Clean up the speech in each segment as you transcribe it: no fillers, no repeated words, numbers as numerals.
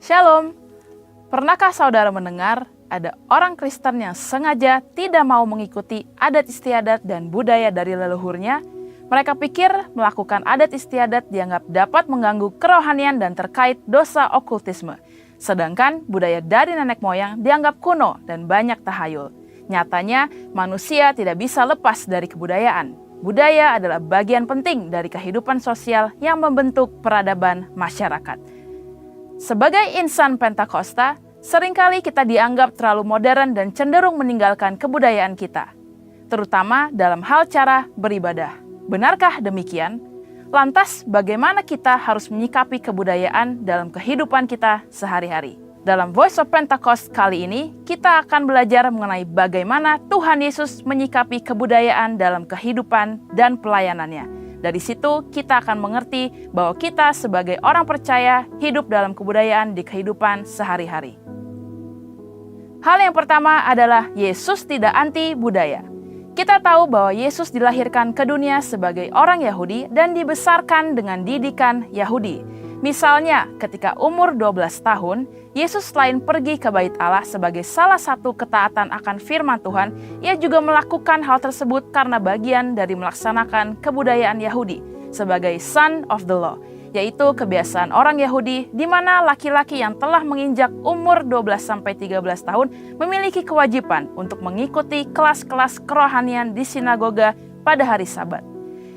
Shalom, pernahkah saudara mendengar ada orang Kristen yang sengaja tidak mau mengikuti adat istiadat dan budaya dari leluhurnya? Mereka pikir melakukan adat istiadat dianggap dapat mengganggu kerohanian dan terkait dosa okultisme. Sedangkan budaya dari nenek moyang dianggap kuno dan banyak tahayul. Nyatanya manusia tidak bisa lepas dari kebudayaan. Budaya adalah bagian penting dari kehidupan sosial yang membentuk peradaban masyarakat. Sebagai insan Pentakosta, seringkali kita dianggap terlalu modern dan cenderung meninggalkan kebudayaan kita, terutama dalam hal cara beribadah. Benarkah demikian? Lantas, bagaimana kita harus menyikapi kebudayaan dalam kehidupan kita sehari-hari? Dalam Voice of Pentecost kali ini, kita akan belajar mengenai bagaimana Tuhan Yesus menyikapi kebudayaan dalam kehidupan dan pelayanannya. Dari situ kita akan mengerti bahwa kita sebagai orang percaya hidup dalam kebudayaan di kehidupan sehari-hari. Hal yang pertama adalah Yesus tidak anti budaya. Kita tahu bahwa Yesus dilahirkan ke dunia sebagai orang Yahudi dan dibesarkan dengan didikan Yahudi. Misalnya, ketika umur 12 tahun, Yesus selain pergi ke bait Allah sebagai salah satu ketaatan akan firman Tuhan, ia juga melakukan hal tersebut karena bagian dari melaksanakan kebudayaan Yahudi sebagai son of the law, yaitu kebiasaan orang Yahudi di mana laki-laki yang telah menginjak umur 12-13 tahun memiliki kewajiban untuk mengikuti kelas-kelas kerohanian di sinagoga pada hari Sabat.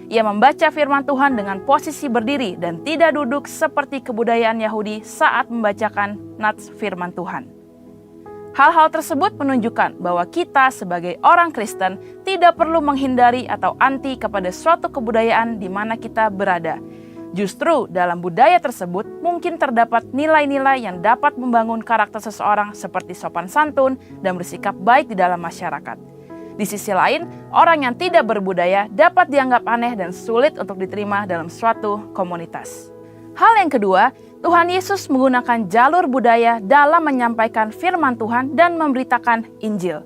Ia membaca firman Tuhan dengan posisi berdiri dan tidak duduk seperti kebudayaan Yahudi saat membacakan nats firman Tuhan. Hal-hal tersebut menunjukkan bahwa kita sebagai orang Kristen tidak perlu menghindari atau anti kepada suatu kebudayaan di mana kita berada. Justru dalam budaya tersebut mungkin terdapat nilai-nilai yang dapat membangun karakter seseorang seperti sopan santun dan bersikap baik di dalam masyarakat. Di sisi lain, orang yang tidak berbudaya dapat dianggap aneh dan sulit untuk diterima dalam suatu komunitas. Hal yang kedua, Tuhan Yesus menggunakan jalur budaya dalam menyampaikan firman Tuhan dan memberitakan Injil.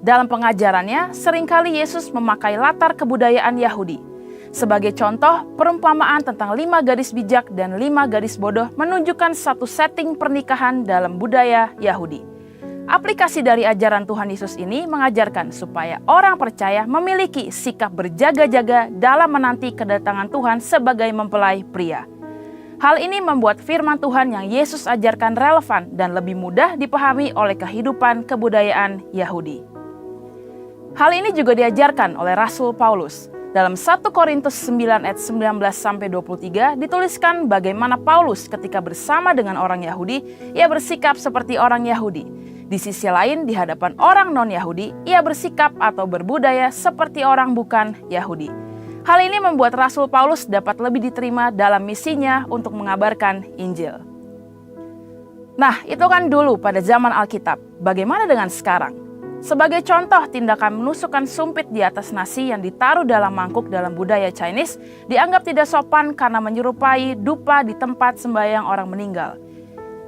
Dalam pengajarannya, seringkali Yesus memakai latar kebudayaan Yahudi. Sebagai contoh, perumpamaan tentang 5 gadis bijak dan 5 gadis bodoh menunjukkan satu setting pernikahan dalam budaya Yahudi. Aplikasi dari ajaran Tuhan Yesus ini mengajarkan supaya orang percaya memiliki sikap berjaga-jaga dalam menanti kedatangan Tuhan sebagai mempelai pria. Hal ini membuat firman Tuhan yang Yesus ajarkan relevan dan lebih mudah dipahami oleh kehidupan kebudayaan Yahudi. Hal ini juga diajarkan oleh Rasul Paulus. Dalam 1 Korintus 9 ayat 19-23 dituliskan bagaimana Paulus ketika bersama dengan orang Yahudi, ia bersikap seperti orang Yahudi. Di sisi lain, di hadapan orang non-Yahudi, ia bersikap atau berbudaya seperti orang bukan Yahudi. Hal ini membuat Rasul Paulus dapat lebih diterima dalam misinya untuk mengabarkan Injil. Nah, itu kan dulu pada zaman Alkitab. Bagaimana dengan sekarang? Sebagai contoh, tindakan menusukkan sumpit di atas nasi yang ditaruh dalam mangkuk dalam budaya Chinese dianggap tidak sopan karena menyerupai dupa di tempat sembahyang orang meninggal.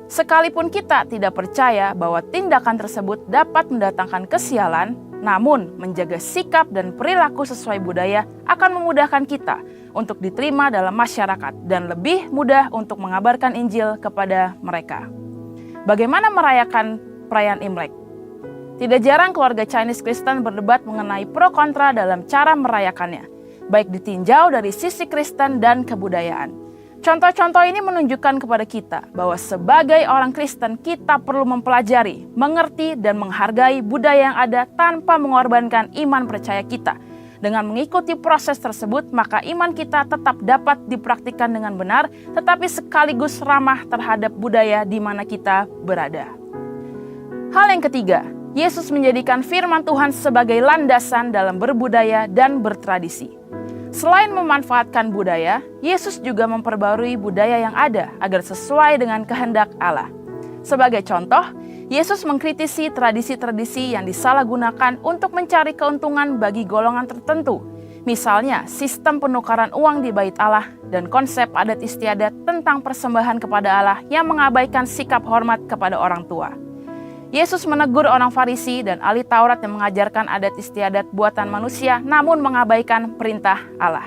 Sekalipun kita tidak percaya bahwa tindakan tersebut dapat mendatangkan kesialan, namun menjaga sikap dan perilaku sesuai budaya akan memudahkan kita untuk diterima dalam masyarakat dan lebih mudah untuk mengabarkan Injil kepada mereka. Bagaimana merayakan perayaan Imlek? Tidak jarang keluarga Chinese Kristen berdebat mengenai pro kontra dalam cara merayakannya, baik ditinjau dari sisi Kristen dan kebudayaan. Contoh-contoh ini menunjukkan kepada kita bahwa sebagai orang Kristen kita perlu mempelajari, mengerti, dan menghargai budaya yang ada tanpa mengorbankan iman percaya kita. Dengan mengikuti proses tersebut, maka iman kita tetap dapat dipraktikkan dengan benar, tetapi sekaligus ramah terhadap budaya di mana kita berada. Hal yang ketiga, Yesus menjadikan firman Tuhan sebagai landasan dalam berbudaya dan bertradisi. Selain memanfaatkan budaya, Yesus juga memperbarui budaya yang ada agar sesuai dengan kehendak Allah. Sebagai contoh, Yesus mengkritisi tradisi-tradisi yang disalahgunakan untuk mencari keuntungan bagi golongan tertentu. Misalnya, sistem penukaran uang di bait Allah dan konsep adat istiadat tentang persembahan kepada Allah yang mengabaikan sikap hormat kepada orang tua. Yesus menegur orang Farisi dan ahli Taurat yang mengajarkan adat istiadat buatan manusia namun mengabaikan perintah Allah.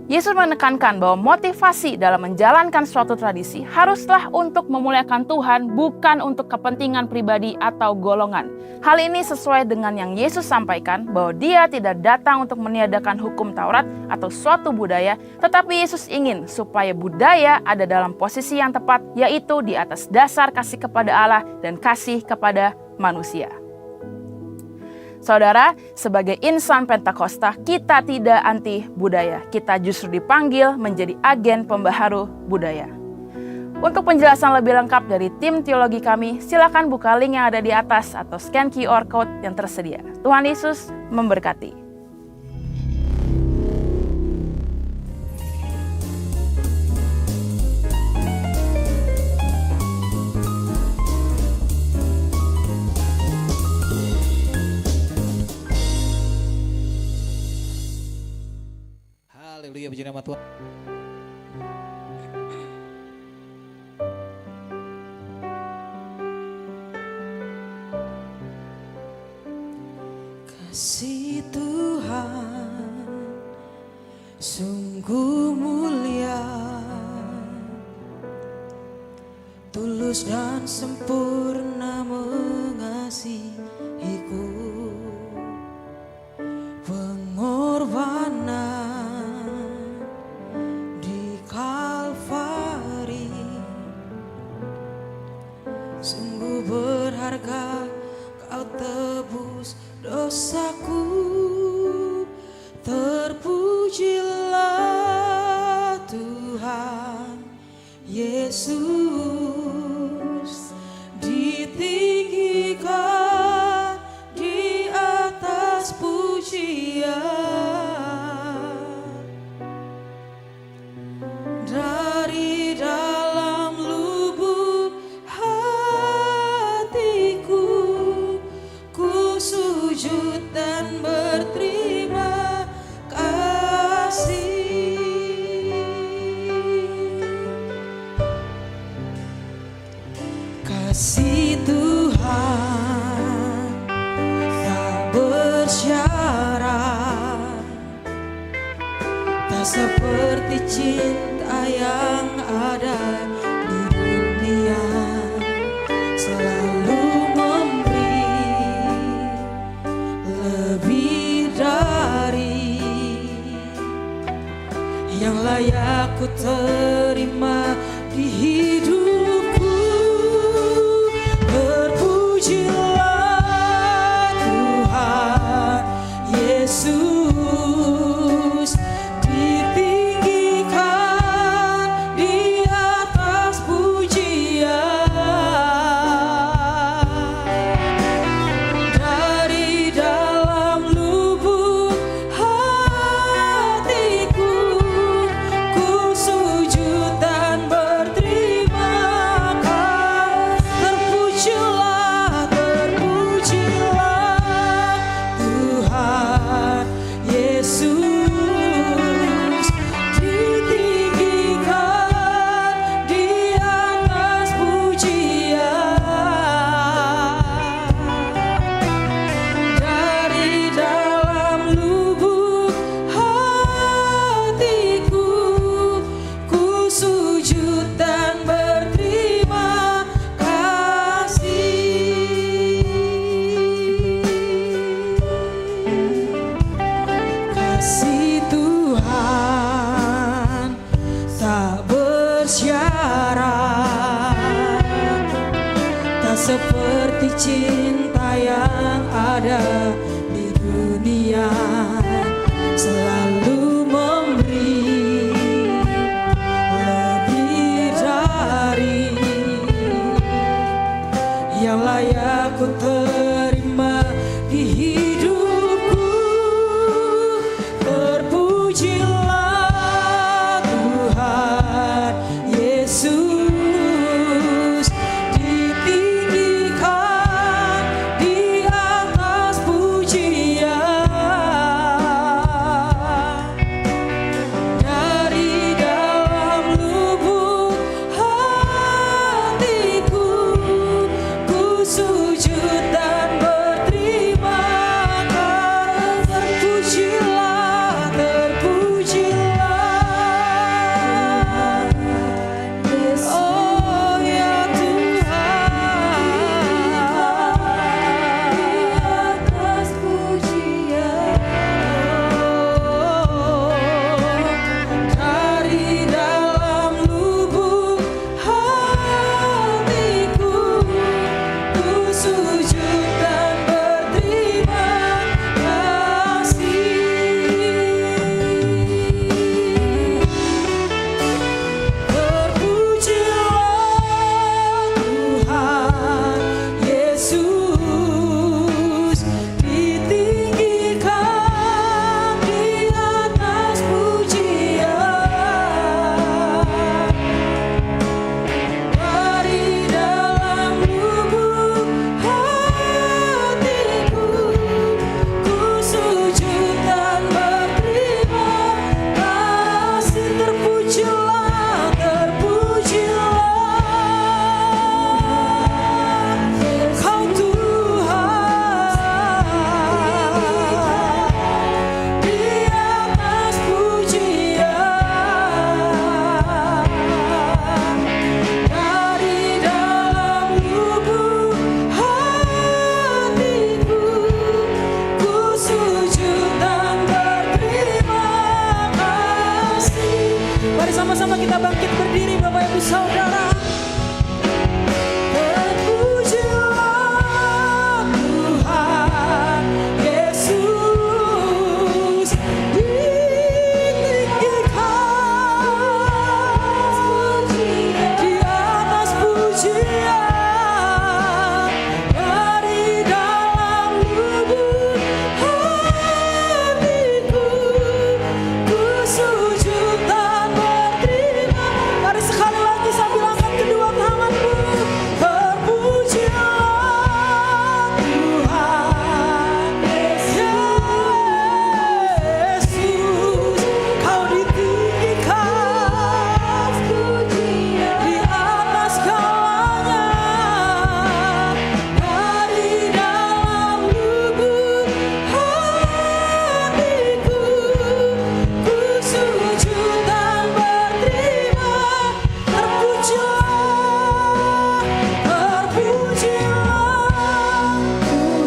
Yesus menekankan bahwa motivasi dalam menjalankan suatu tradisi haruslah untuk memuliakan Tuhan, bukan untuk kepentingan pribadi atau golongan. Hal ini sesuai dengan yang Yesus sampaikan bahwa Dia tidak datang untuk meniadakan hukum Taurat atau suatu budaya, tetapi Yesus ingin supaya budaya ada dalam posisi yang tepat, yaitu di atas dasar kasih kepada Allah dan kasih kepada manusia. Saudara, sebagai insan Pentakosta, kita tidak anti budaya. Kita justru dipanggil menjadi agen pembaharu budaya. Untuk penjelasan lebih lengkap dari tim teologi kami, silakan buka link yang ada di atas atau scan QR Code yang tersedia. Tuhan Yesus memberkati. Haleluya, puji nama Tuhan. Kasih Tuhan sungguh mulia, tulus dan sempurna mengasihiku. Pengorbanan di Kalvari sungguh berharga, Kau tebus dosaku. Terpujilah Tuhan Yesus, ditinggikan di atas pujian. Dari dalam lubuk hatiku, ku sujud dan berterima kasih. Kasih Tuhan tak bersyarat, tak seperti cinta yang ada di dunia. Selalu memberi lebih dari yang layak ku terima di hidupku. Terpujilah Tuhan Yesus, ditinggikan di atas pujian. Dari dalam lubuk hatiku, ku sujud dan berterima kasih. Terpujilah, terpujilah Tuhan Yesus, ditinggikan di atas pujian. Dari dalam lubuk hatiku, ku sujud dan berterima kasih. Kasih Tuhan tak bersyarat, tak seperti cinta yang ada di dunia. Selalu memberi lebih dari yang layak ku terima di hidupku. Terpujilah Tuhan Yesus, ditinggikan Mari sama-sama kita bangkit berdiri Bapak Ibu Saudara. Terpujilah Tuhan Yesus ditinggikan di atas pujian dari dalam lubuk hatiku. Ku sujud dan berterima. Mari sekali lagi sambil angkat kedua tanganmu. Terpujilah Tuhan Yesus, Kau ditinggikan di atas segalanya. Dari dalam lubuk hatiku, ku sujud dan berterima. Terpujilah.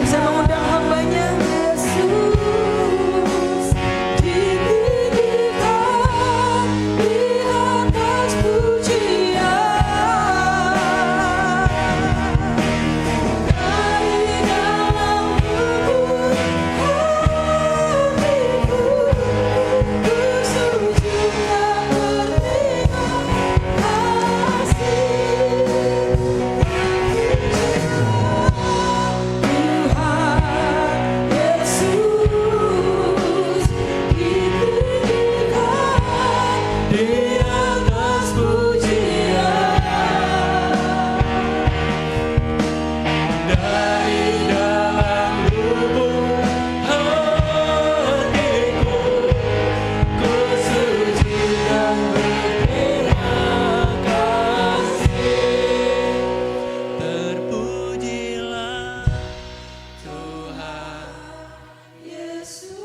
Saya mengundang hambanya. Yesus ditinggikan di atas pujian dari dalam lubuk hatiku. Ku sujud dan berterima Tuhan Yesus ditinggikan di atas pujian dari dalam lubuk hatiku. Ku sujud dan berterima kasih. Terpujilah Tuhan Yesus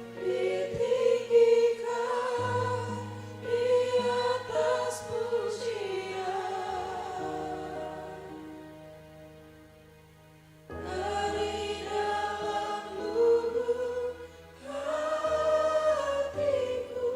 ditinggikan di atas pujian dari dalam lubuk hatiku.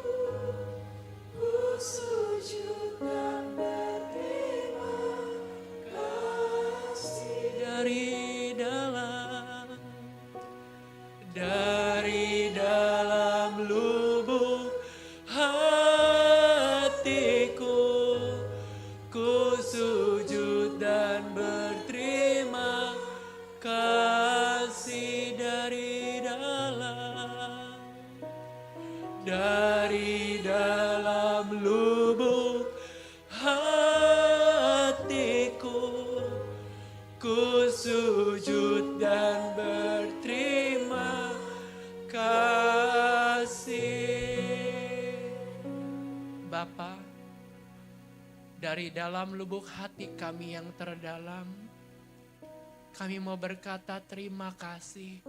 Ku sujud dan berterima kasih. Dari dalam lubuk hatiku, ku sujud dan berterima kasih. Dari dalam lubuk hatiku, ku sujud dan berterima kasih. Bapa, dari dalam lubuk hati kami yang terdalam, kami mau berkata terima kasih.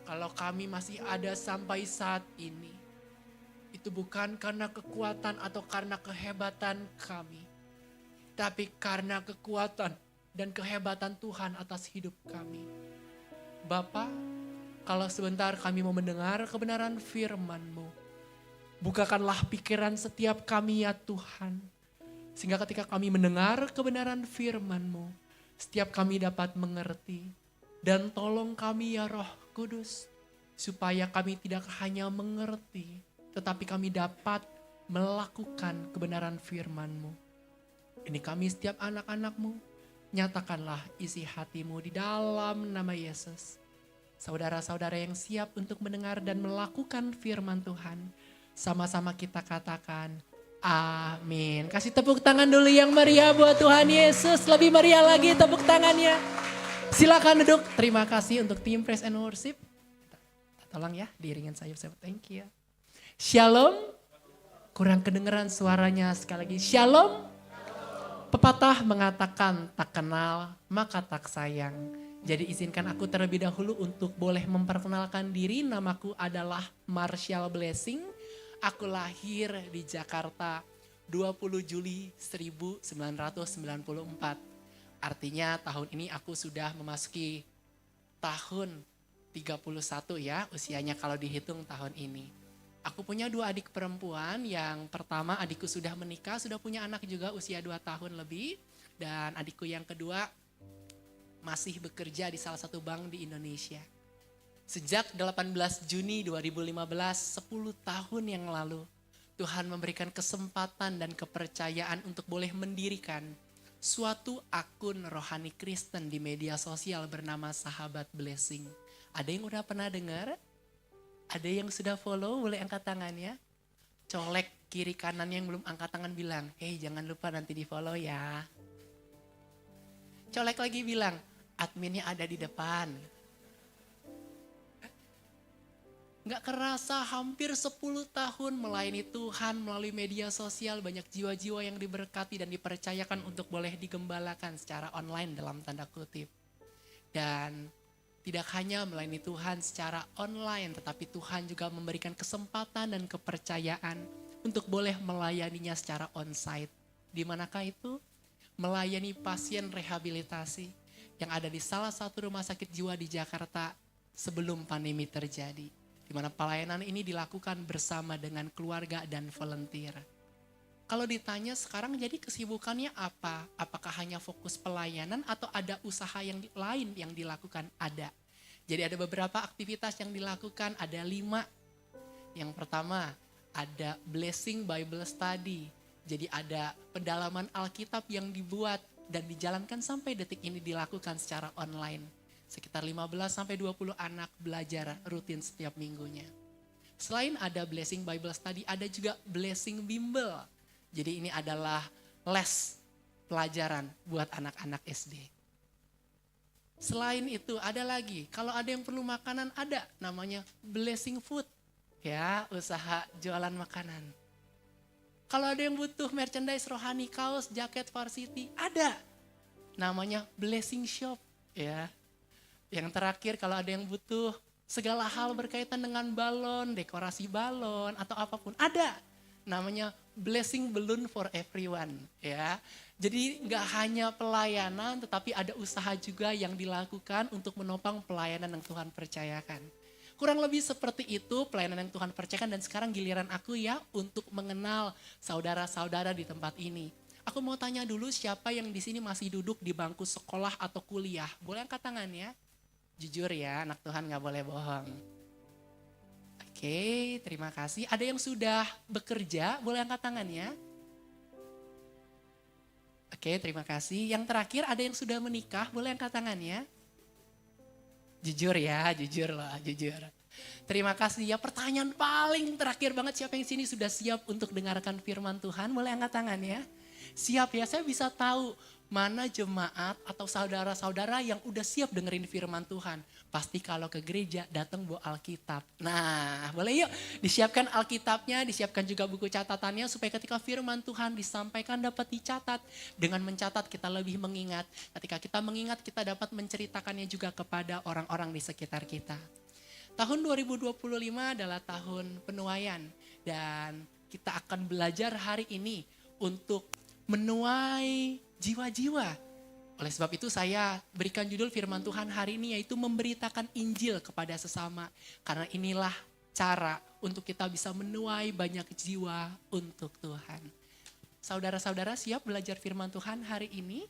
Kalau kami masih ada sampai saat ini, itu bukan karena kekuatan atau karena kehebatan kami, tapi karena kekuatan dan kehebatan Tuhan atas hidup kami. Bapa, kalau sebentar kami mau mendengar kebenaran firman-Mu, bukakanlah pikiran setiap kami ya Tuhan, sehingga ketika kami mendengar kebenaran firman-Mu, setiap kami dapat mengerti. Dan tolong kami ya Roh Kudus, supaya kami tidak hanya mengerti, tetapi kami dapat melakukan kebenaran firman-Mu. Ini kami setiap anak-anak-Mu, nyatakanlah isi hati-Mu di dalam nama Yesus. Saudara-saudara yang siap untuk mendengar dan melakukan firman Tuhan, sama-sama kita katakan, amin. Kasih tepuk tangan dulu yang meriah buat Tuhan Yesus. Lebih meriah lagi tepuk tangannya. Silakan duduk. Terima kasih untuk tim Praise and Worship. Tolong ya, diiringin saya. Thank you. Shalom. Kurang kedengeran suaranya sekali lagi. Shalom. Pepatah mengatakan tak kenal maka tak sayang. Jadi izinkan aku terlebih dahulu untuk boleh memperkenalkan diri. Namaku adalah Marshall Blessing. Aku lahir di Jakarta 20 Juli 1994. Artinya tahun ini aku sudah memasuki tahun 31 ya usianya kalau dihitung tahun ini. Aku punya 2 adik perempuan. Yang pertama adikku sudah menikah, sudah punya anak juga usia 2 tahun lebih. Dan adikku yang kedua masih bekerja di salah satu bank di Indonesia. Sejak 18 Juni 2015, 10 tahun yang lalu, Tuhan memberikan kesempatan dan kepercayaan untuk boleh mendirikan suatu akun rohani Kristen di media sosial bernama Sahabat Blessing. Ada yang udah pernah dengar? Ada yang sudah follow? Boleh angkat tangannya. Colek kiri kanan yang belum angkat tangan bilang, jangan lupa nanti di follow ya. Colek lagi bilang, adminnya ada di depan. Gak kerasa hampir 10 tahun melayani Tuhan melalui media sosial, banyak jiwa-jiwa yang diberkati dan dipercayakan untuk boleh digembalakan secara online dalam tanda kutip. Dan tidak hanya melayani Tuhan secara online, tetapi Tuhan juga memberikan kesempatan dan kepercayaan untuk boleh melayaninya secara onsite. Di manakah itu? Melayani pasien rehabilitasi yang ada di salah satu rumah sakit jiwa di Jakarta sebelum pandemi terjadi. Di mana pelayanan ini dilakukan bersama dengan keluarga dan volunteer. Kalau ditanya sekarang jadi kesibukannya apa? Apakah hanya fokus pelayanan atau ada usaha yang lain yang dilakukan? Ada. Jadi ada beberapa aktivitas yang dilakukan, ada 5. Yang pertama, ada Blessing Bible Study. Jadi ada pendalaman Alkitab yang dibuat dan dijalankan sampai detik ini dilakukan secara online. Sekitar 15-20 anak belajar rutin setiap minggunya. Selain ada Blessing Bible Study, ada juga Blessing Bimbel. Jadi ini adalah les pelajaran buat anak-anak SD. Selain itu ada lagi, kalau ada yang perlu makanan ada namanya Blessing Food. Ya, usaha jualan makanan. Kalau ada yang butuh merchandise rohani, kaos, jaket, varsity, ada. Namanya Blessing Shop. Ya. Yang terakhir kalau ada yang butuh segala hal berkaitan dengan balon, dekorasi balon, atau apapun, ada. Namanya Blessing Balloon for Everyone. Ya. Jadi nggak hanya pelayanan, tetapi ada usaha juga yang dilakukan untuk menopang pelayanan yang Tuhan percayakan. Kurang lebih seperti itu pelayanan yang Tuhan percayakan, dan sekarang giliran aku ya untuk mengenal saudara-saudara di tempat ini. Aku mau tanya dulu, siapa yang di sini masih duduk di bangku sekolah atau kuliah? Boleh angkat tangannya? Jujur ya, anak Tuhan gak boleh bohong. Oke, terima kasih. Ada yang sudah bekerja? Boleh angkat tangannya? Oke, terima kasih. Yang terakhir, ada yang sudah menikah? Boleh angkat tangannya? Jujur ya, jujur loh, jujur. Terima kasih ya. Pertanyaan paling terakhir banget, siapa yang sini sudah siap untuk dengarkan firman Tuhan? Boleh angkat tangannya? Siap ya, saya bisa tahu mana jemaat atau saudara-saudara yang udah siap dengerin firman Tuhan. Pasti kalau ke gereja datang bawa Alkitab. Nah, boleh yuk disiapkan Alkitabnya, disiapkan juga buku catatannya supaya ketika firman Tuhan disampaikan dapat dicatat. Dengan mencatat kita lebih mengingat. Ketika kita mengingat kita dapat menceritakannya juga kepada orang-orang di sekitar kita. Tahun 2025 adalah tahun penuaian dan kita akan belajar hari ini untuk menuai jiwa-jiwa. Oleh sebab itu saya berikan judul firman Tuhan hari ini yaitu memberitakan Injil kepada sesama. Karena inilah cara untuk kita bisa menuai banyak jiwa untuk Tuhan. Saudara-saudara siap belajar firman Tuhan hari ini?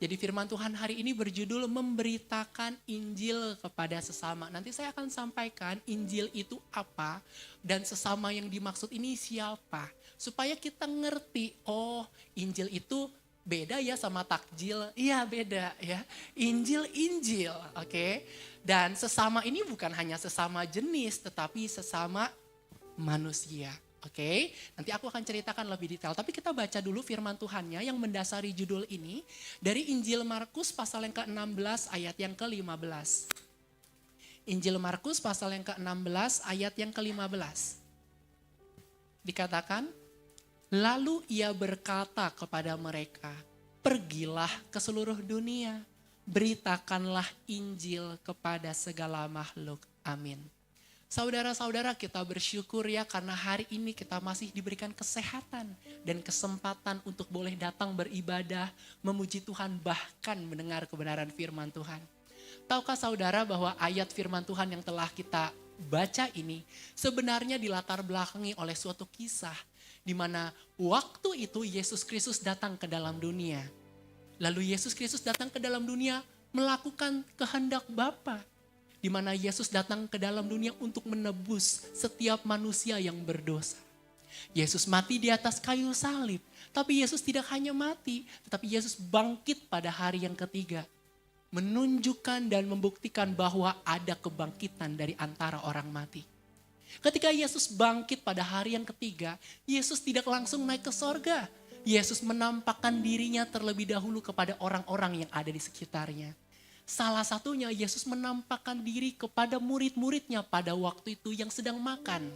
Jadi firman Tuhan hari ini berjudul memberitakan Injil kepada sesama. Nanti saya akan sampaikan Injil itu apa dan sesama yang dimaksud ini siapa. Supaya kita ngerti, oh Injil itu beda ya sama takjil. Iya beda ya, Injil, oke. Dan sesama ini bukan hanya sesama jenis tetapi sesama manusia. Oke, nanti aku akan ceritakan lebih detail. Tapi kita baca dulu firman Tuhannya yang mendasari judul ini. Dari Injil Markus pasal yang ke-16 ayat yang ke-15. Injil Markus pasal yang ke-16 ayat yang ke-15. Dikatakan, lalu ia berkata kepada mereka, pergilah ke seluruh dunia, beritakanlah Injil kepada segala makhluk. Amin. Saudara-saudara kita bersyukur ya karena hari ini kita masih diberikan kesehatan dan kesempatan untuk boleh datang beribadah, memuji Tuhan bahkan mendengar kebenaran firman Tuhan. Tahukah saudara bahwa ayat firman Tuhan yang telah kita baca ini sebenarnya dilatar belakangi oleh suatu kisah di mana waktu itu Yesus Kristus datang ke dalam dunia. Lalu Yesus Kristus datang ke dalam dunia melakukan kehendak Bapa. Di mana Yesus datang ke dalam dunia untuk menebus setiap manusia yang berdosa. Yesus mati di atas kayu salib. Tapi Yesus tidak hanya mati, tetapi Yesus bangkit pada hari yang ketiga. Menunjukkan dan membuktikan bahwa ada kebangkitan dari antara orang mati. Ketika Yesus bangkit pada hari yang ketiga, Yesus tidak langsung naik ke sorga. Yesus menampakkan dirinya terlebih dahulu kepada orang-orang yang ada di sekitarnya. Salah satunya Yesus menampakkan diri kepada murid-muridnya pada waktu itu yang sedang makan.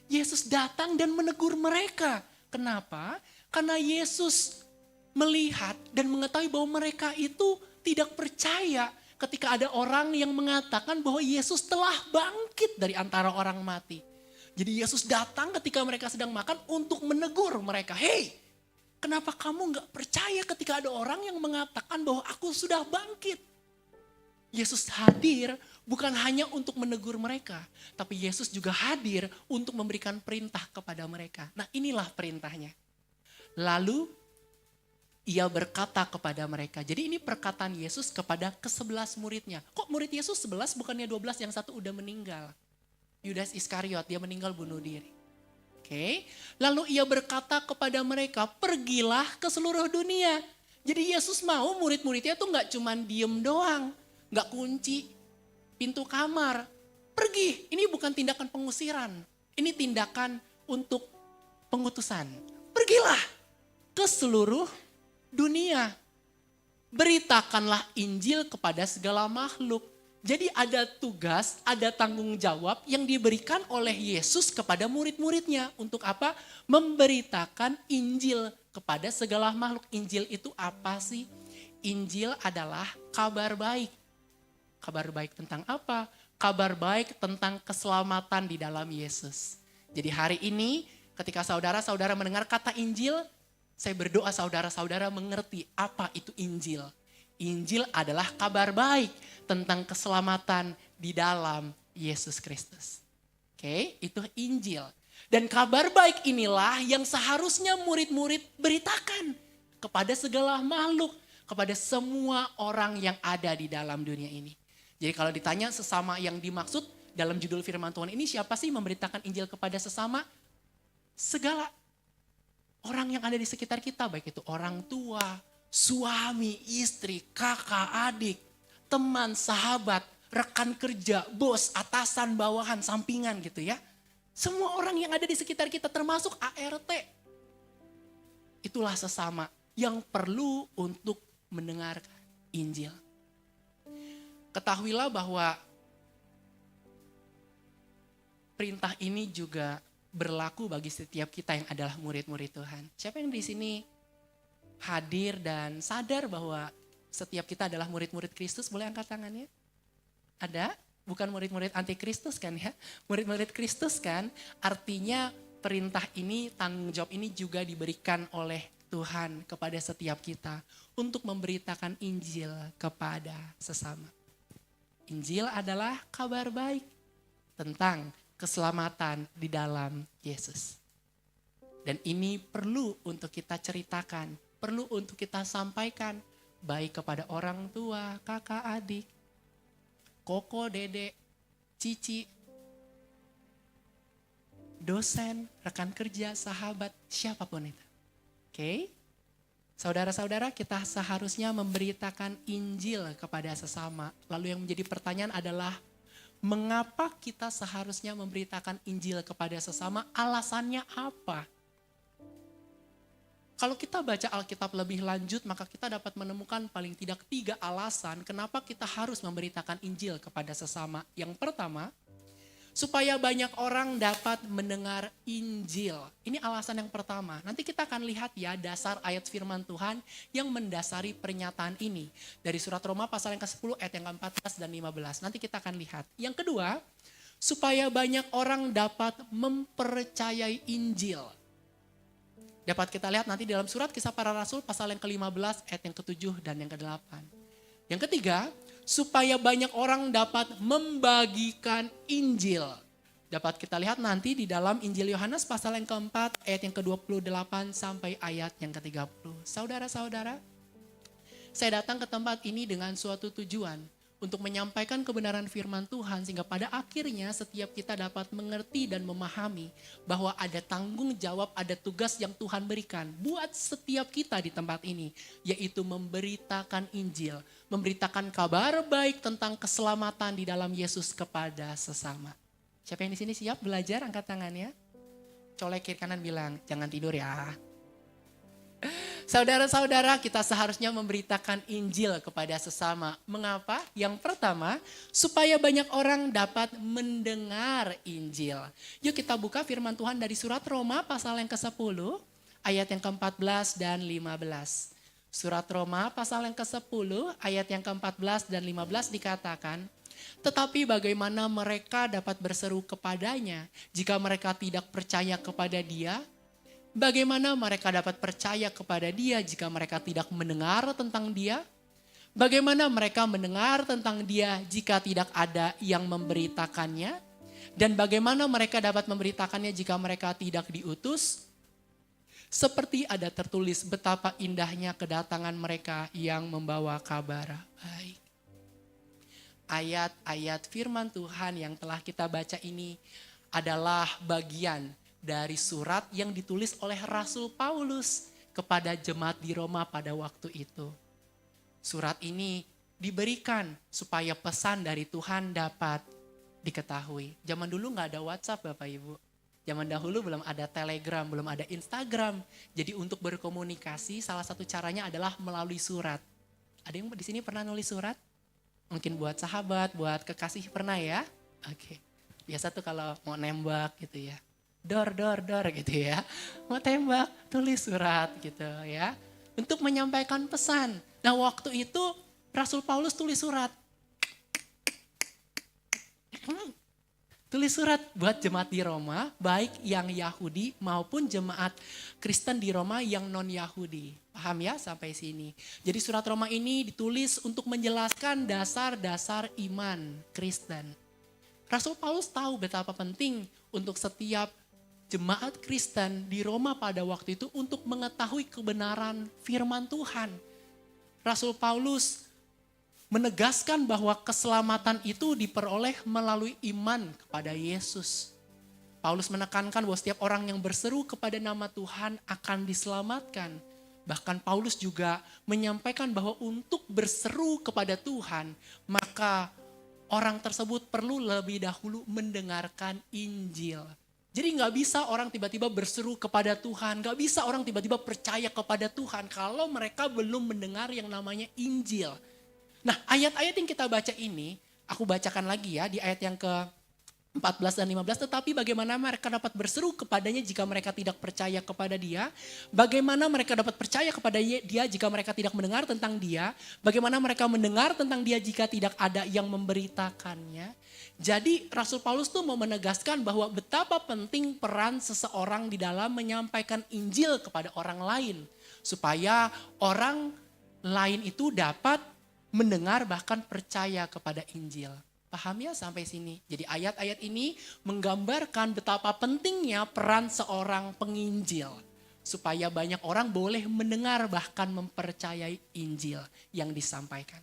Yesus datang dan menegur mereka. Kenapa? Karena Yesus melihat dan mengetahui bahwa mereka itu tidak percaya ketika ada orang yang mengatakan bahwa Yesus telah bangkit dari antara orang mati. Jadi Yesus datang ketika mereka sedang makan untuk menegur mereka. Hei, kenapa kamu gak percaya ketika ada orang yang mengatakan bahwa aku sudah bangkit? Yesus hadir bukan hanya untuk menegur mereka, tapi Yesus juga hadir untuk memberikan perintah kepada mereka. Nah, inilah perintahnya. Lalu ia berkata kepada mereka. Jadi ini perkataan Yesus kepada ke-11 muridnya. Kok murid Yesus 11 bukannya 12, yang satu udah meninggal? Yudas Iskariot, dia meninggal bunuh diri. Oke. Lalu ia berkata kepada mereka, pergilah ke seluruh dunia. Jadi Yesus mau murid-muridnya tuh gak cuman diem doang. Gak kunci pintu kamar. Pergi, ini bukan tindakan pengusiran. Ini tindakan untuk pengutusan. Pergilah ke seluruh dunia. Beritakanlah Injil kepada segala makhluk. Jadi ada tugas, ada tanggung jawab yang diberikan oleh Yesus kepada murid-muridnya. Untuk apa? Memberitakan Injil kepada segala makhluk. Injil itu apa sih? Injil adalah kabar baik. Kabar baik tentang apa? Kabar baik tentang keselamatan di dalam Yesus. Jadi hari ini ketika saudara-saudara mendengar kata Injil, saya berdoa saudara-saudara mengerti apa itu Injil. Injil adalah kabar baik tentang keselamatan di dalam Yesus Kristus. Oke, itu Injil. Dan kabar baik inilah yang seharusnya murid-murid beritakan kepada segala makhluk, kepada semua orang yang ada di dalam dunia ini. Jadi kalau ditanya sesama yang dimaksud dalam judul firman Tuhan ini, siapa sih memberitakan Injil kepada sesama? Segala orang yang ada di sekitar kita, baik itu orang tua, suami, istri, kakak, adik, teman, sahabat, rekan kerja, bos, atasan, bawahan, sampingan gitu ya. Semua orang yang ada di sekitar kita termasuk ART. Itulah sesama yang perlu untuk mendengarkan Injil. Ketahuilah bahwa perintah ini juga berlaku bagi setiap kita yang adalah murid-murid Tuhan. Siapa yang di sini hadir dan sadar bahwa setiap kita adalah murid-murid Kristus? Boleh angkat tangannya? Ada? Bukan murid-murid anti-Kristus kan ya? Murid-murid Kristus kan? Artinya perintah ini, tanggung jawab ini juga diberikan oleh Tuhan kepada setiap kita untuk memberitakan Injil kepada sesama. Injil adalah kabar baik tentang keselamatan di dalam Yesus. Dan ini perlu untuk kita ceritakan, perlu untuk kita sampaikan, baik kepada orang tua, kakak, adik, koko, dedek, cici, dosen, rekan kerja, sahabat, siapapun itu. Oke? Saudara-saudara, kita seharusnya memberitakan Injil kepada sesama. Lalu yang menjadi pertanyaan adalah, mengapa kita seharusnya memberitakan Injil kepada sesama? Alasannya apa? Kalau kita baca Alkitab lebih lanjut, maka kita dapat menemukan paling tidak 3 alasan kenapa kita harus memberitakan Injil kepada sesama. Yang pertama, supaya banyak orang dapat mendengar Injil. Ini alasan yang pertama. Nanti kita akan lihat ya dasar ayat firman Tuhan yang mendasari pernyataan ini. Dari surat Roma pasal yang ke-10 ayat yang ke-14 dan 15. Nanti kita akan lihat. Yang kedua, supaya banyak orang dapat mempercayai Injil. Dapat kita lihat nanti dalam surat Kisah Para Rasul pasal yang ke-15 ayat yang ke-7 dan yang ke-8. Yang ketiga, supaya banyak orang dapat membagikan Injil. Dapat kita lihat nanti di dalam Injil Yohanes pasal yang keempat, ayat yang ke-28 sampai ayat yang ke-30. Saudara-saudara, saya datang ke tempat ini dengan suatu tujuan untuk menyampaikan kebenaran firman Tuhan sehingga pada akhirnya setiap kita dapat mengerti dan memahami bahwa ada tanggung jawab, ada tugas yang Tuhan berikan buat setiap kita di tempat ini, yaitu memberitakan Injil, memberitakan kabar baik tentang keselamatan di dalam Yesus kepada sesama. Siapa yang di sini siap belajar? Angkat tangannya. Colek kiri kanan bilang, jangan tidur ya. Saudara-saudara, kita seharusnya memberitakan Injil kepada sesama. Mengapa? Yang pertama, supaya banyak orang dapat mendengar Injil. Yuk kita buka firman Tuhan dari surat Roma pasal yang ke-10, ayat yang ke-14 dan 15. Surat Roma pasal yang ke-10, ayat yang ke-14 dan 15 dikatakan, tetapi bagaimana mereka dapat berseru kepadanya jika mereka tidak percaya kepada Dia? Bagaimana mereka dapat percaya kepada Dia jika mereka tidak mendengar tentang Dia? Bagaimana mereka mendengar tentang Dia jika tidak ada yang memberitakannya? Dan bagaimana mereka dapat memberitakannya jika mereka tidak diutus? Seperti ada tertulis betapa indahnya kedatangan mereka yang membawa kabar baik. Ayat-ayat firman Tuhan yang telah kita baca ini adalah bagian dari surat yang ditulis oleh Rasul Paulus kepada jemaat di Roma pada waktu itu. Surat ini diberikan supaya pesan dari Tuhan dapat diketahui. Zaman dulu gak ada WhatsApp Bapak Ibu. Zaman dahulu belum ada Telegram, belum ada Instagram. Jadi untuk berkomunikasi salah satu caranya adalah melalui surat. Ada yang di sini pernah nulis surat? Mungkin buat sahabat, buat kekasih pernah ya? Oke. Biasa tuh kalau mau nembak gitu ya. Dor gitu ya. Mau tembak, tulis surat gitu ya. Untuk menyampaikan pesan. Nah waktu itu Rasul Paulus tulis surat. Tulis surat buat jemaat di Roma, baik yang Yahudi maupun jemaat Kristen di Roma yang non-Yahudi. Paham ya sampai sini? Jadi surat Roma ini ditulis untuk menjelaskan dasar-dasar iman Kristen. Rasul Paulus tahu betapa penting untuk setiap jemaat Kristen di Roma pada waktu itu untuk mengetahui kebenaran firman Tuhan. Rasul Paulus menegaskan bahwa keselamatan itu diperoleh melalui iman kepada Yesus. Paulus menekankan bahwa setiap orang yang berseru kepada nama Tuhan akan diselamatkan. Bahkan Paulus juga menyampaikan bahwa untuk berseru kepada Tuhan, maka orang tersebut perlu lebih dahulu mendengarkan Injil. Jadi gak bisa orang tiba-tiba berseru kepada Tuhan, gak bisa orang tiba-tiba percaya kepada Tuhan kalau mereka belum mendengar yang namanya Injil. Nah ayat-ayat yang kita baca ini, aku bacakan lagi ya di ayat yang ke-14 dan 15. Tetapi bagaimana mereka dapat berseru kepadanya jika mereka tidak percaya kepada Dia? Bagaimana mereka dapat percaya kepada Dia jika mereka tidak mendengar tentang Dia? Bagaimana mereka mendengar tentang Dia jika tidak ada yang memberitakannya? Jadi Rasul Paulus tuh mau menegaskan bahwa betapa penting peran seseorang di dalam menyampaikan Injil kepada orang lain. Supaya orang lain itu dapat mendengar bahkan percaya kepada Injil. Paham ya sampai sini? Jadi ayat-ayat ini menggambarkan betapa pentingnya peran seorang penginjil. Supaya banyak orang boleh mendengar bahkan mempercayai Injil yang disampaikan.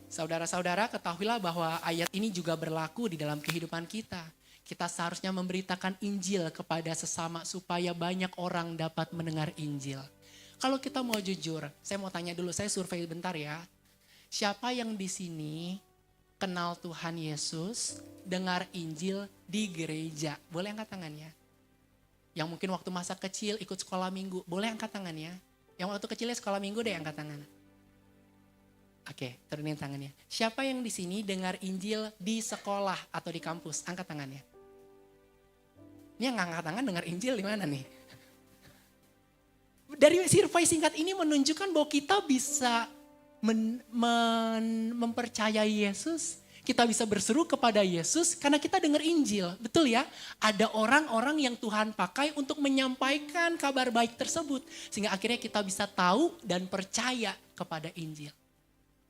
Saudara-saudara, ketahuilah bahwa ayat ini juga berlaku di dalam kehidupan kita. Kita seharusnya memberitakan Injil kepada sesama supaya banyak orang dapat mendengar Injil. Kalau kita mau jujur, saya mau tanya dulu, saya survei bentar ya. Siapa yang di sini kenal Tuhan Yesus, dengar Injil di gereja? Boleh angkat tangannya? Yang mungkin waktu masa kecil ikut sekolah minggu, boleh angkat tangannya? Yang waktu kecilnya sekolah minggu deh angkat tangan. Oke, turunin tangannya. Siapa yang di sini dengar Injil di sekolah atau di kampus? Angkat tangannya. Ini yang angkat tangan dengar Injil di mana nih? Dari survei singkat ini menunjukkan bahwa kita bisa mempercayai Yesus. Kita bisa berseru kepada Yesus karena kita dengar Injil. Betul ya? Ada orang-orang yang Tuhan pakai untuk menyampaikan kabar baik tersebut. Sehingga akhirnya kita bisa tahu dan percaya kepada Injil.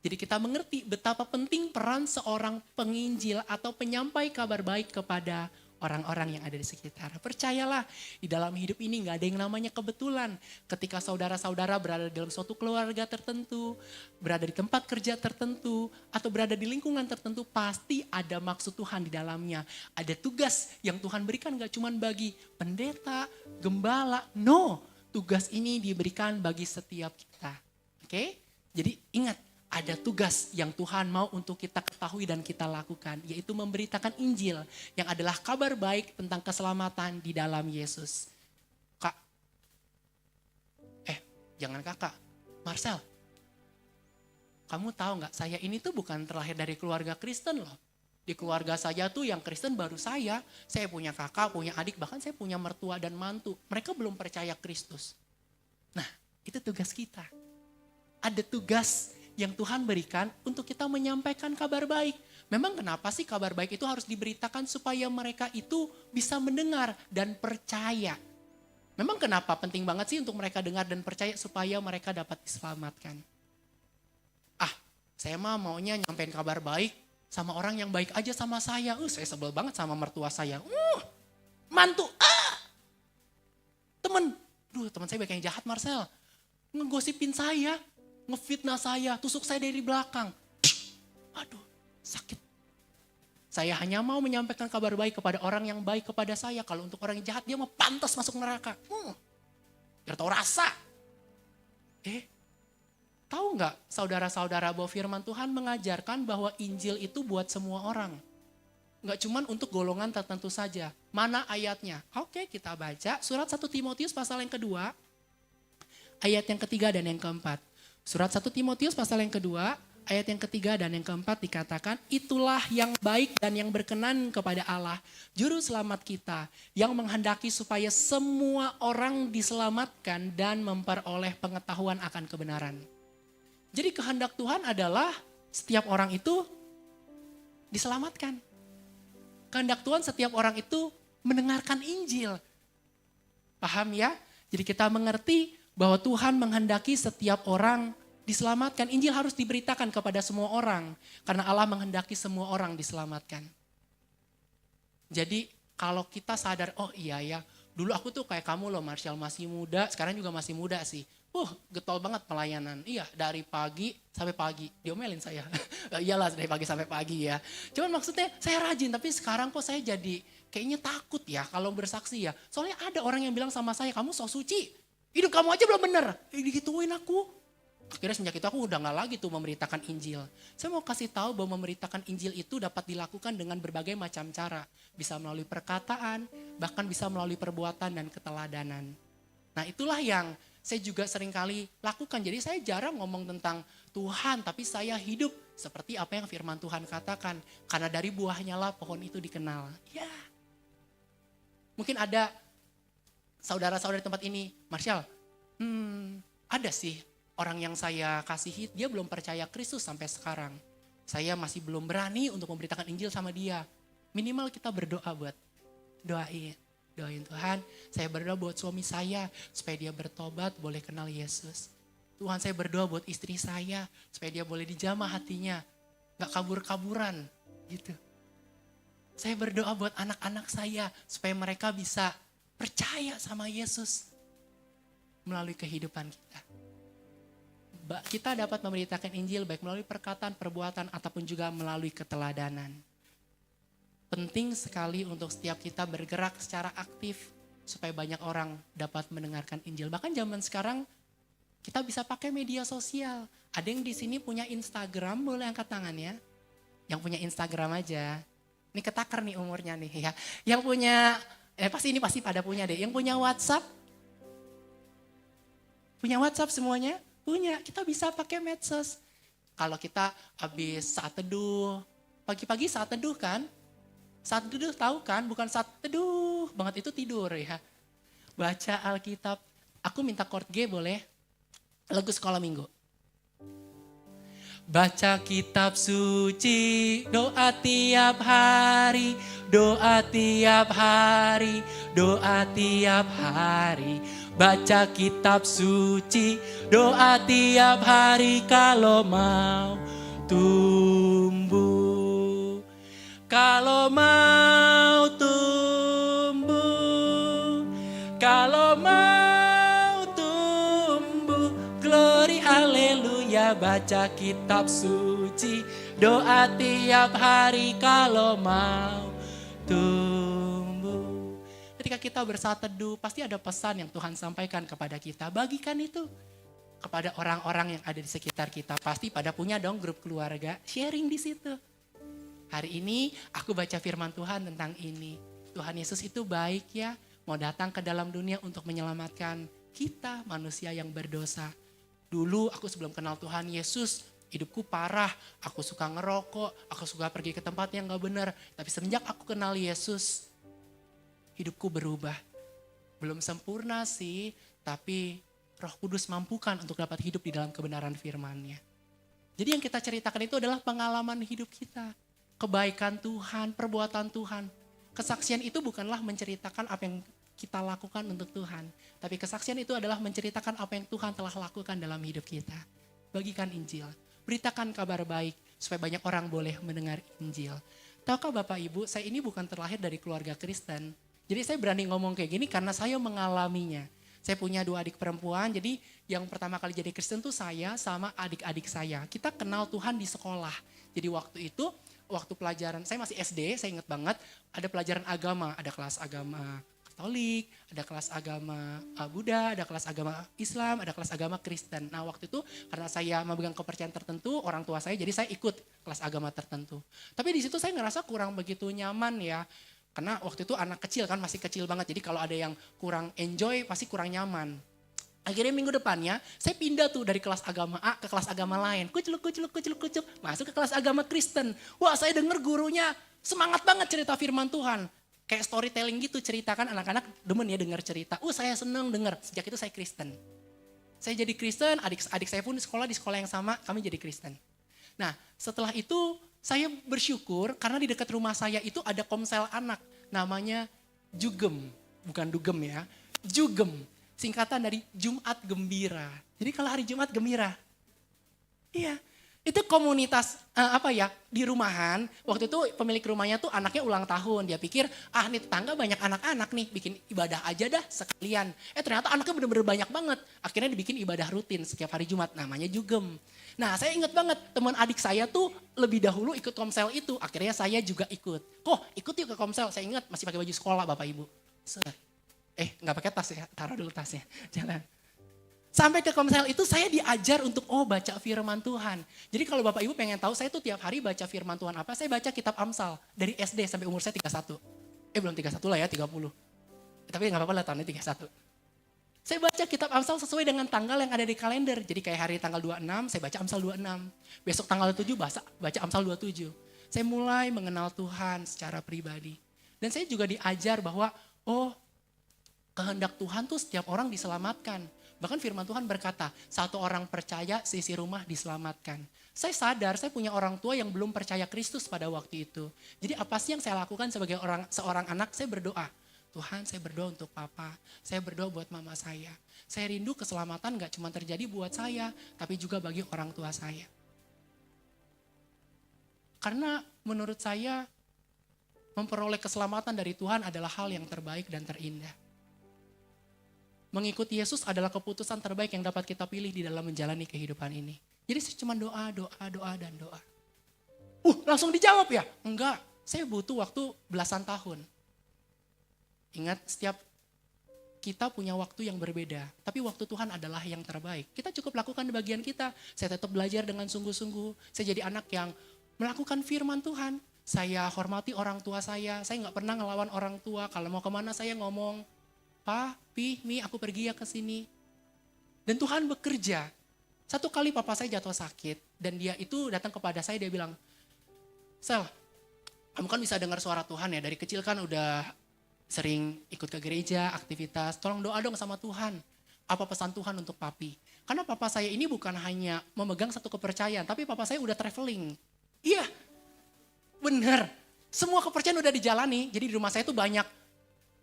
Jadi kita mengerti betapa penting peran seorang penginjil atau penyampai kabar baik kepada orang-orang yang ada di sekitar. Percayalah, di dalam hidup ini gak ada yang namanya kebetulan. Ketika saudara-saudara berada dalam suatu keluarga tertentu, berada di tempat kerja tertentu, atau berada di lingkungan tertentu, pasti ada maksud Tuhan di dalamnya. Ada tugas yang Tuhan berikan gak cuma bagi pendeta, gembala. No, tugas ini diberikan bagi setiap kita. Oke? Jadi ingat, ada tugas yang Tuhan mau untuk kita ketahui dan kita lakukan. Yaitu memberitakan Injil yang adalah kabar baik tentang keselamatan di dalam Yesus. Kak, jangan kakak, Marcel. Kamu tahu gak, saya ini tuh bukan terlahir dari keluarga Kristen loh. Di keluarga saya tuh yang Kristen baru saya. Saya punya kakak, punya adik, bahkan saya punya mertua dan mantu. Mereka belum percaya Kristus. Nah, itu tugas kita. Ada tugas yang Tuhan berikan untuk kita menyampaikan kabar baik. Memang kenapa sih kabar baik itu harus diberitakan supaya mereka itu bisa mendengar dan percaya? Memang kenapa penting banget sih untuk mereka dengar dan percaya supaya mereka dapat diselamatkan? Saya mah maunya nyampein kabar baik sama orang yang baik aja sama saya. Saya sebel banget sama mertua saya. Mantu, temen saya banyak yang jahat Marcel. Ngegosipin saya. Ngefitnah saya, tusuk saya dari belakang. Aduh, sakit. Saya hanya mau menyampaikan kabar baik kepada orang yang baik kepada saya. Kalau untuk orang yang jahat, dia mau pantas masuk neraka. Biar tahu rasa. Tahu nggak saudara-saudara bahwa firman Tuhan mengajarkan bahwa Injil itu buat semua orang. Nggak cuma untuk golongan tertentu saja. Mana ayatnya? Oke, kita baca surat 1 Timotius pasal yang kedua. Ayat yang ketiga dan yang keempat. Surat 1 Timotius pasal yang kedua, ayat yang ketiga dan yang keempat dikatakan, itulah yang baik dan yang berkenan kepada Allah, Juru Selamat kita, yang menghendaki supaya semua orang diselamatkan dan memperoleh pengetahuan akan kebenaran. Jadi kehendak Tuhan adalah setiap orang itu diselamatkan. Kehendak Tuhan setiap orang itu mendengarkan Injil. Paham ya? Jadi kita mengerti bahwa Tuhan menghendaki setiap orang diselamatkan. Injil harus diberitakan kepada semua orang. Karena Allah menghendaki semua orang diselamatkan. Jadi kalau kita sadar, oh iya ya, dulu aku tuh kayak kamu loh Marshall, masih muda, sekarang juga masih muda sih. Getol banget pelayanan. Iya, dari pagi sampai pagi. Diomelin saya. Iyalah dari pagi sampai pagi ya. Cuman maksudnya saya rajin, tapi sekarang kok saya jadi kayaknya takut ya kalau bersaksi ya. Soalnya ada orang yang bilang sama saya, kamu sok suci. Hidup kamu aja belum bener. Digituin aku. Akhirnya sejak itu aku udah gak lagi tuh memberitakan Injil. Saya mau kasih tahu bahwa memberitakan Injil itu dapat dilakukan dengan berbagai macam cara. Bisa melalui perkataan, bahkan bisa melalui perbuatan dan keteladanan. Nah itulah yang saya juga seringkali lakukan. Jadi saya jarang ngomong tentang Tuhan, tapi saya hidup seperti apa yang firman Tuhan katakan. Karena dari buahnya lah pohon itu dikenal. Ya. Mungkin ada saudara-saudara di tempat ini, Marshall, ada sih orang yang saya kasihi, dia belum percaya Kristus sampai sekarang. Saya masih belum berani untuk memberitakan Injil sama dia. Minimal kita berdoa buat doain Tuhan. Saya berdoa buat suami saya supaya dia bertobat, boleh kenal Yesus. Tuhan, saya berdoa buat istri saya supaya dia boleh dijamah hatinya, gak kabur-kaburan gitu. Saya berdoa buat anak-anak saya supaya mereka bisa percaya sama Yesus melalui kehidupan kita. Kita dapat memberitakan Injil baik melalui perkataan, perbuatan, ataupun juga melalui keteladanan. Penting sekali untuk setiap kita bergerak secara aktif supaya banyak orang dapat mendengarkan Injil. Bahkan zaman sekarang kita bisa pakai media sosial. Ada yang di sini punya Instagram, boleh angkat tangan ya. Yang punya Instagram aja. Ini ketakar nih umurnya nih ya. Yang punya pasti pada punya deh. Yang punya WhatsApp? Punya WhatsApp semuanya? Punya. Kita bisa pakai medsos. Kalau kita habis saat teduh, pagi-pagi saat teduh kan? Saat teduh tahu kan? Bukan saat teduh banget itu tidur ya. Baca Alkitab. Aku minta chord G boleh? Lagu sekolah minggu. Baca kitab suci, doa tiap hari, doa tiap hari, doa tiap hari. Baca kitab suci, doa tiap hari kalau mau tumbuh. Kalau mau tumbuh, kalau mau tumbuh, glory haleluya, baca kitab suci, doa tiap hari kalau mau tumbuh. Ketika kita bersaat teduh, pasti ada pesan yang Tuhan sampaikan kepada kita. Bagikan itu kepada orang-orang yang ada di sekitar kita. Pasti pada punya dong grup keluarga, sharing di situ. Hari ini aku baca firman Tuhan tentang ini. Tuhan Yesus itu baik ya, mau datang ke dalam dunia untuk menyelamatkan kita manusia yang berdosa. Dulu aku sebelum kenal Tuhan Yesus, hidupku parah, aku suka ngerokok, aku suka pergi ke tempat yang gak benar. Tapi semenjak aku kenal Yesus, hidupku berubah. Belum sempurna sih, tapi Roh Kudus mampukan untuk dapat hidup di dalam kebenaran firman-Nya. Jadi yang kita ceritakan itu adalah pengalaman hidup kita. Kebaikan Tuhan, perbuatan Tuhan. Kesaksian itu bukanlah menceritakan apa yang kita lakukan untuk Tuhan. Tapi kesaksian itu adalah menceritakan apa yang Tuhan telah lakukan dalam hidup kita. Bagikan Injil. Beritakan kabar baik supaya banyak orang boleh mendengar Injil. Tahukah Bapak Ibu, saya ini bukan terlahir dari keluarga Kristen. Jadi saya berani ngomong kayak gini karena saya mengalaminya. Saya punya 2 adik perempuan, jadi yang pertama kali jadi Kristen tuh saya sama adik-adik saya. Kita kenal Tuhan di sekolah. Jadi waktu itu, waktu pelajaran, saya masih SD, saya ingat banget, ada pelajaran agama. Ada kelas agama Katolik, ada kelas agama Buddha, ada kelas agama Islam, ada kelas agama Kristen. Nah waktu itu karena saya memegang kepercayaan tertentu, orang tua saya, jadi saya ikut kelas agama tertentu. Tapi di situ saya ngerasa kurang begitu nyaman ya. Karena waktu itu anak kecil kan, masih kecil banget. Jadi kalau ada yang kurang enjoy, pasti kurang nyaman. Akhirnya minggu depannya, saya pindah tuh dari kelas agama A ke kelas agama lain. Kucluk, masuk ke kelas agama Kristen. Wah saya denger gurunya semangat banget cerita firman Tuhan. Kayak storytelling gitu, ceritakan anak-anak demen ya denger cerita. Saya seneng denger, sejak itu saya Kristen. Saya jadi Kristen, adik saya pun di sekolah yang sama, kami jadi Kristen. Nah setelah itu, saya bersyukur karena di dekat rumah saya itu ada komsel anak. Namanya Jugem, bukan Dugem ya. Jugem, singkatan dari Jumat Gembira. Jadi kalau hari Jumat Gembira. Iya, itu komunitas di rumahan. Waktu itu pemilik rumahnya tuh anaknya ulang tahun. Dia pikir, nih tetangga banyak anak-anak nih, bikin ibadah aja dah sekalian. Ternyata anaknya bener-bener banyak banget. Akhirnya dibikin ibadah rutin setiap hari Jumat, namanya Jugem. Nah saya ingat banget teman adik saya tuh lebih dahulu ikut komsel itu. Akhirnya saya juga ikut. Ikut yuk ke komsel. Saya ingat masih pakai baju sekolah Bapak Ibu. Nggak pakai tas ya, taruh dulu tasnya. Jalan. Sampai ke komsel itu saya diajar untuk baca firman Tuhan. Jadi kalau Bapak Ibu pengen tahu, saya tuh tiap hari baca firman Tuhan apa, saya baca kitab Amsal. Dari SD sampai umur saya 31. Belum 31 lah ya, 30. Tapi nggak apa-apa lah tahunnya 31. Saya baca kitab Amsal sesuai dengan tanggal yang ada di kalender. Jadi kayak hari tanggal 26, saya baca Amsal 26. Besok tanggal 7 baca Amsal 27. Saya mulai mengenal Tuhan secara pribadi. Dan saya juga diajar bahwa, kehendak Tuhan tuh setiap orang diselamatkan. Bahkan firman Tuhan berkata, 1 orang percaya, seisi rumah diselamatkan. Saya sadar, saya punya orang tua yang belum percaya Kristus pada waktu itu. Jadi apa sih yang saya lakukan sebagai seorang anak? Saya berdoa. Tuhan, saya berdoa untuk papa, saya berdoa buat mama saya. Saya rindu keselamatan gak cuma terjadi buat saya, tapi juga bagi orang tua saya. Karena menurut saya, memperoleh keselamatan dari Tuhan adalah hal yang terbaik dan terindah. Mengikuti Yesus adalah keputusan terbaik yang dapat kita pilih di dalam menjalani kehidupan ini. Jadi saya cuma doa, dan doa. Langsung dijawab ya? Enggak, saya butuh waktu belasan tahun. Ingat, setiap kita punya waktu yang berbeda. Tapi waktu Tuhan adalah yang terbaik. Kita cukup lakukan bagian kita. Saya tetap belajar dengan sungguh-sungguh. Saya jadi anak yang melakukan firman Tuhan. Saya hormati orang tua saya. Saya gak pernah ngelawan orang tua. Kalau mau kemana saya ngomong, Pa, Pi, Mi, aku pergi ya ke sini. Dan Tuhan bekerja. Satu kali papa saya jatuh sakit. Dan dia itu datang kepada saya, dia bilang, Sel, kamu kan bisa dengar suara Tuhan ya. Dari kecil kan udah sering ikut ke gereja, aktivitas, tolong doa dong sama Tuhan. Apa pesan Tuhan untuk papi? Karena papa saya ini bukan hanya memegang satu kepercayaan, tapi papa saya udah traveling. Iya, bener. Semua kepercayaan udah dijalani, jadi di rumah saya tuh banyak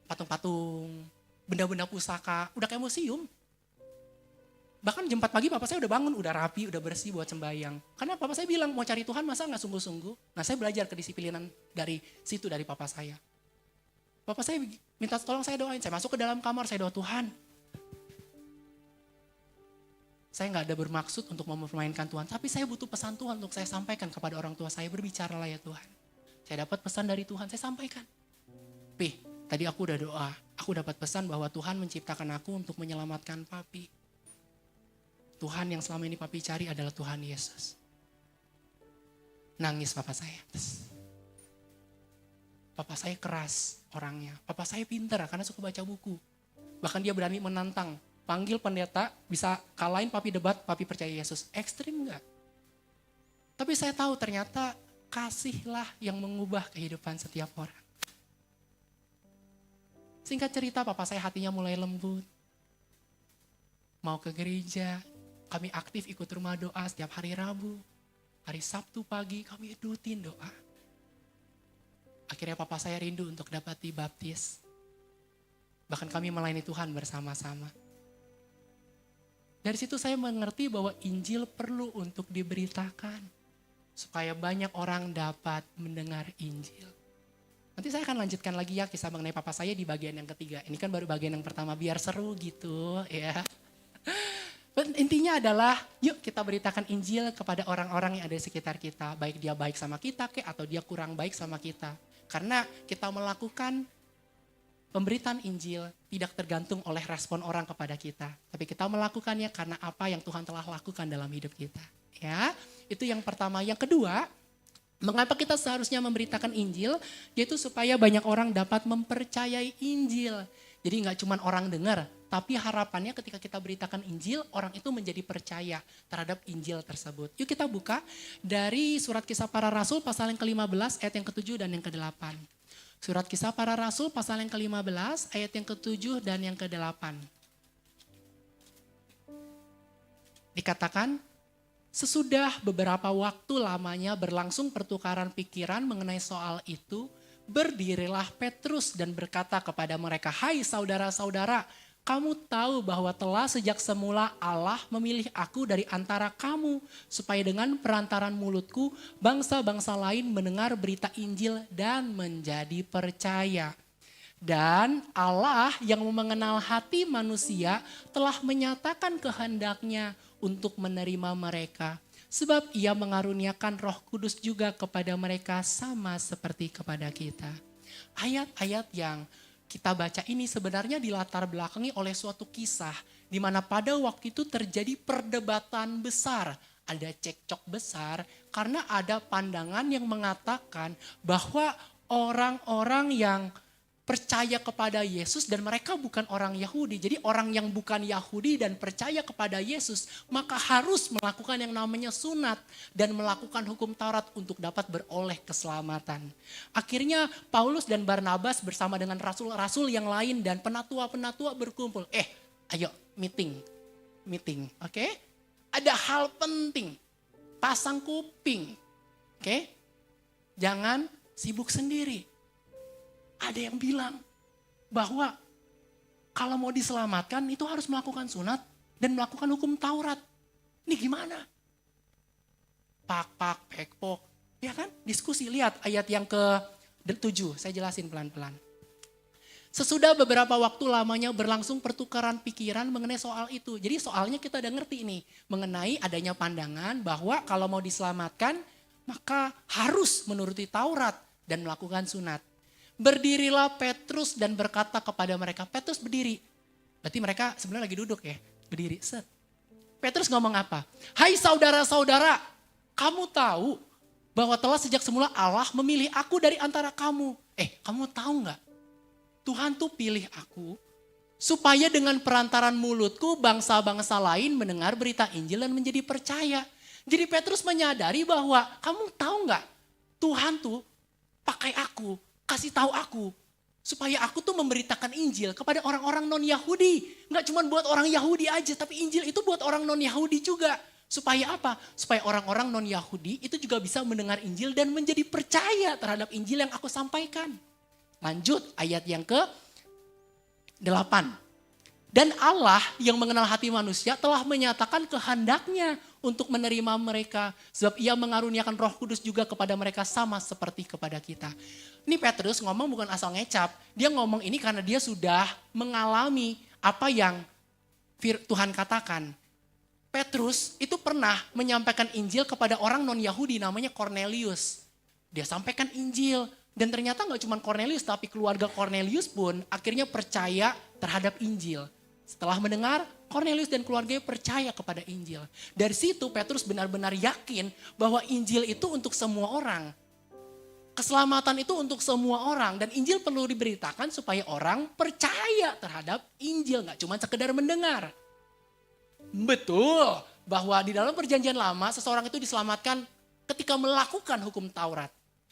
patung-patung, benda-benda pusaka, udah kayak museum. Bahkan jam 4 pagi papa saya udah bangun, udah rapi, udah bersih buat sembahyang. Karena papa saya bilang mau cari Tuhan masa gak sungguh-sungguh. Nah saya belajar kedisiplinan dari situ dari papa saya. Papa saya minta tolong saya doain, saya masuk ke dalam kamar, saya doa Tuhan. Saya gak ada bermaksud untuk mempermainkan Tuhan, tapi saya butuh pesan Tuhan untuk saya sampaikan kepada orang tua saya, berbicaralah ya Tuhan. Saya dapat pesan dari Tuhan, saya sampaikan. Pi, tadi aku udah doa, aku dapat pesan bahwa Tuhan menciptakan aku untuk menyelamatkan papi. Tuhan yang selama ini papi cari adalah Tuhan Yesus. Nangis papa saya. Papa saya keras orangnya. Papa saya pintar karena suka baca buku. Bahkan dia berani menantang. Panggil pendeta, bisa kalahin papi debat, papi percaya Yesus. Ekstrim enggak? Tapi saya tahu ternyata kasihlah yang mengubah kehidupan setiap orang. Singkat cerita, papa saya hatinya mulai lembut. Mau ke gereja, kami aktif ikut rumah doa setiap hari Rabu. Hari Sabtu pagi kami rutin doa. Akhirnya papa saya rindu untuk dapat dibaptis. Bahkan kami melayani Tuhan bersama-sama. Dari situ saya mengerti bahwa Injil perlu untuk diberitakan. Supaya banyak orang dapat mendengar Injil. Nanti saya akan lanjutkan lagi ya kisah mengenai papa saya di bagian yang ketiga. Ini kan baru bagian yang pertama, biar seru gitu ya. Intinya adalah yuk kita beritakan Injil kepada orang-orang yang ada di sekitar kita. Baik dia baik sama kita atau dia kurang baik sama kita. Karena kita melakukan pemberitaan Injil tidak tergantung oleh respon orang kepada kita. Tapi kita melakukannya karena apa yang Tuhan telah lakukan dalam hidup kita. Ya, itu yang pertama. Yang kedua, mengapa kita seharusnya memberitakan Injil? Yaitu supaya banyak orang dapat mempercayai Injil. Jadi gak cuma orang dengar, tapi harapannya ketika kita beritakan Injil, orang itu menjadi percaya terhadap Injil tersebut. Yuk kita buka dari surat Kisah Para Rasul pasal yang ke-15 ayat yang ke-7 dan yang ke-8. Surat Kisah Para Rasul pasal yang ke-15 ayat yang ke-7 dan yang ke-8. Dikatakan, sesudah beberapa waktu lamanya berlangsung pertukaran pikiran mengenai soal itu, berdirilah Petrus dan berkata kepada mereka, "Hai saudara-saudara, kamu tahu bahwa telah sejak semula Allah memilih aku dari antara kamu, supaya dengan perantaran mulutku bangsa-bangsa lain mendengar berita Injil dan menjadi percaya. Dan Allah yang mengenal hati manusia telah menyatakan kehendaknya untuk menerima mereka. Sebab ia mengaruniakan Roh Kudus juga kepada mereka sama seperti kepada kita." Ayat-ayat yang kita baca ini sebenarnya dilatar belakangi oleh suatu kisah di mana pada waktu itu terjadi perdebatan besar. Ada cekcok besar karena ada pandangan yang mengatakan bahwa orang-orang yang percaya kepada Yesus dan mereka bukan orang Yahudi. Jadi orang yang bukan Yahudi dan percaya kepada Yesus maka harus melakukan yang namanya sunat dan melakukan hukum Taurat untuk dapat beroleh keselamatan. Akhirnya Paulus dan Barnabas bersama dengan rasul-rasul yang lain dan penatua-penatua berkumpul. Ayo meeting, oke? Ada hal penting, pasang kuping, oke? Jangan sibuk sendiri. Ada yang bilang bahwa kalau mau diselamatkan itu harus melakukan sunat dan melakukan hukum Taurat. Ini gimana? Pak, pekpok. Ya kan? Diskusi, lihat ayat yang ke-7. Saya jelasin pelan-pelan. Sesudah beberapa waktu lamanya berlangsung pertukaran pikiran mengenai soal itu. Jadi soalnya kita udah ngerti nih. Mengenai adanya pandangan bahwa kalau mau diselamatkan maka harus menuruti Taurat dan melakukan sunat. Berdirilah Petrus dan berkata kepada mereka. Petrus berdiri. Berarti mereka sebenarnya lagi duduk ya. Berdiri. Set. Petrus ngomong apa? "Hai saudara-saudara, kamu tahu bahwa telah sejak semula Allah memilih aku dari antara kamu." Kamu tahu gak? Tuhan tuh pilih aku supaya dengan perantaran mulutku bangsa-bangsa lain mendengar berita Injil dan menjadi percaya. Jadi Petrus menyadari bahwa kamu tahu gak? Tuhan tuh pakai aku. Kasih tahu aku supaya aku tuh memberitakan Injil kepada orang-orang non-Yahudi. Nggak cuma buat orang Yahudi aja, tapi Injil itu buat orang non-Yahudi juga. Supaya apa? Supaya orang-orang non-Yahudi itu juga bisa mendengar Injil dan menjadi percaya terhadap Injil yang aku sampaikan. Lanjut ayat yang ke-8. Dan Allah yang mengenal hati manusia telah menyatakan kehendaknya untuk menerima mereka. Sebab ia mengaruniakan Roh Kudus juga kepada mereka sama seperti kepada kita. Ini Petrus ngomong bukan asal ngecap. Dia ngomong ini karena dia sudah mengalami apa yang Tuhan katakan. Petrus itu pernah menyampaikan Injil kepada orang non-Yahudi namanya Cornelius. Dia sampaikan Injil. Dan ternyata gak cuma Cornelius tapi keluarga Cornelius pun akhirnya percaya terhadap Injil. Setelah mendengar, Cornelius dan keluarganya percaya kepada Injil. Dari situ Petrus benar-benar yakin bahwa Injil itu untuk semua orang. Keselamatan itu untuk semua orang. Dan Injil perlu diberitakan supaya orang percaya terhadap Injil. Gak cuma sekedar mendengar. Betul bahwa di dalam perjanjian lama seseorang itu diselamatkan ketika melakukan hukum Taurat.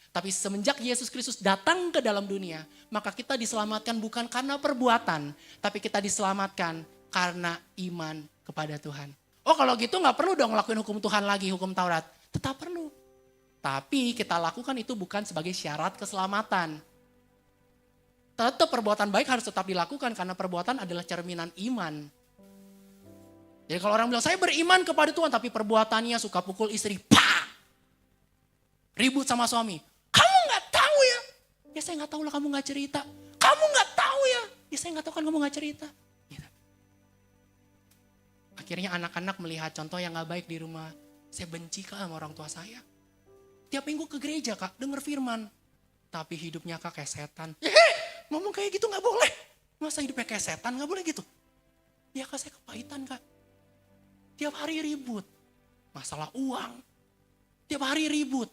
Tapi semenjak Yesus Kristus datang ke dalam dunia, maka kita diselamatkan bukan karena perbuatan, tapi kita diselamatkan karena iman kepada Tuhan. Oh kalau gitu gak perlu dong ngelakuin hukum Tuhan lagi, hukum Taurat. Tetap perlu. Tapi kita lakukan itu bukan sebagai syarat keselamatan. Tetap perbuatan baik harus tetap dilakukan karena perbuatan adalah cerminan iman. Jadi kalau orang bilang saya beriman kepada Tuhan tapi perbuatannya suka pukul istri, ribut sama suami. Kamu gak tahu ya? Ya saya gak tahu lah kamu gak cerita. Kamu gak tahu ya? Ya saya gak tahu kan kamu gak cerita. Gitu. Akhirnya anak-anak melihat contoh yang gak baik di rumah. Saya benci kak sama orang tua saya. Tiap minggu ke gereja kak, denger firman. Tapi hidupnya kak kayak setan. Ngomong kayak gitu gak boleh. Masa hidupnya kayak setan gak boleh gitu. Ya kak saya kepahitan kak. Tiap hari ribut. Masalah uang. Tiap hari ribut.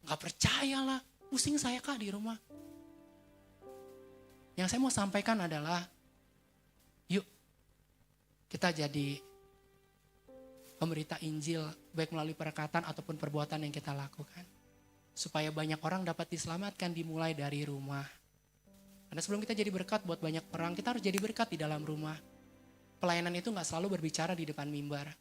Gak percayalah, pusing saya kak di rumah. Yang saya mau sampaikan adalah, yuk kita jadi pemberita Injil, baik melalui perkataan ataupun perbuatan yang kita lakukan. Supaya banyak orang dapat diselamatkan dimulai dari rumah. Karena sebelum kita jadi berkat buat banyak orang, kita harus jadi berkat di dalam rumah. Pelayanan itu gak selalu berbicara di depan mimbar.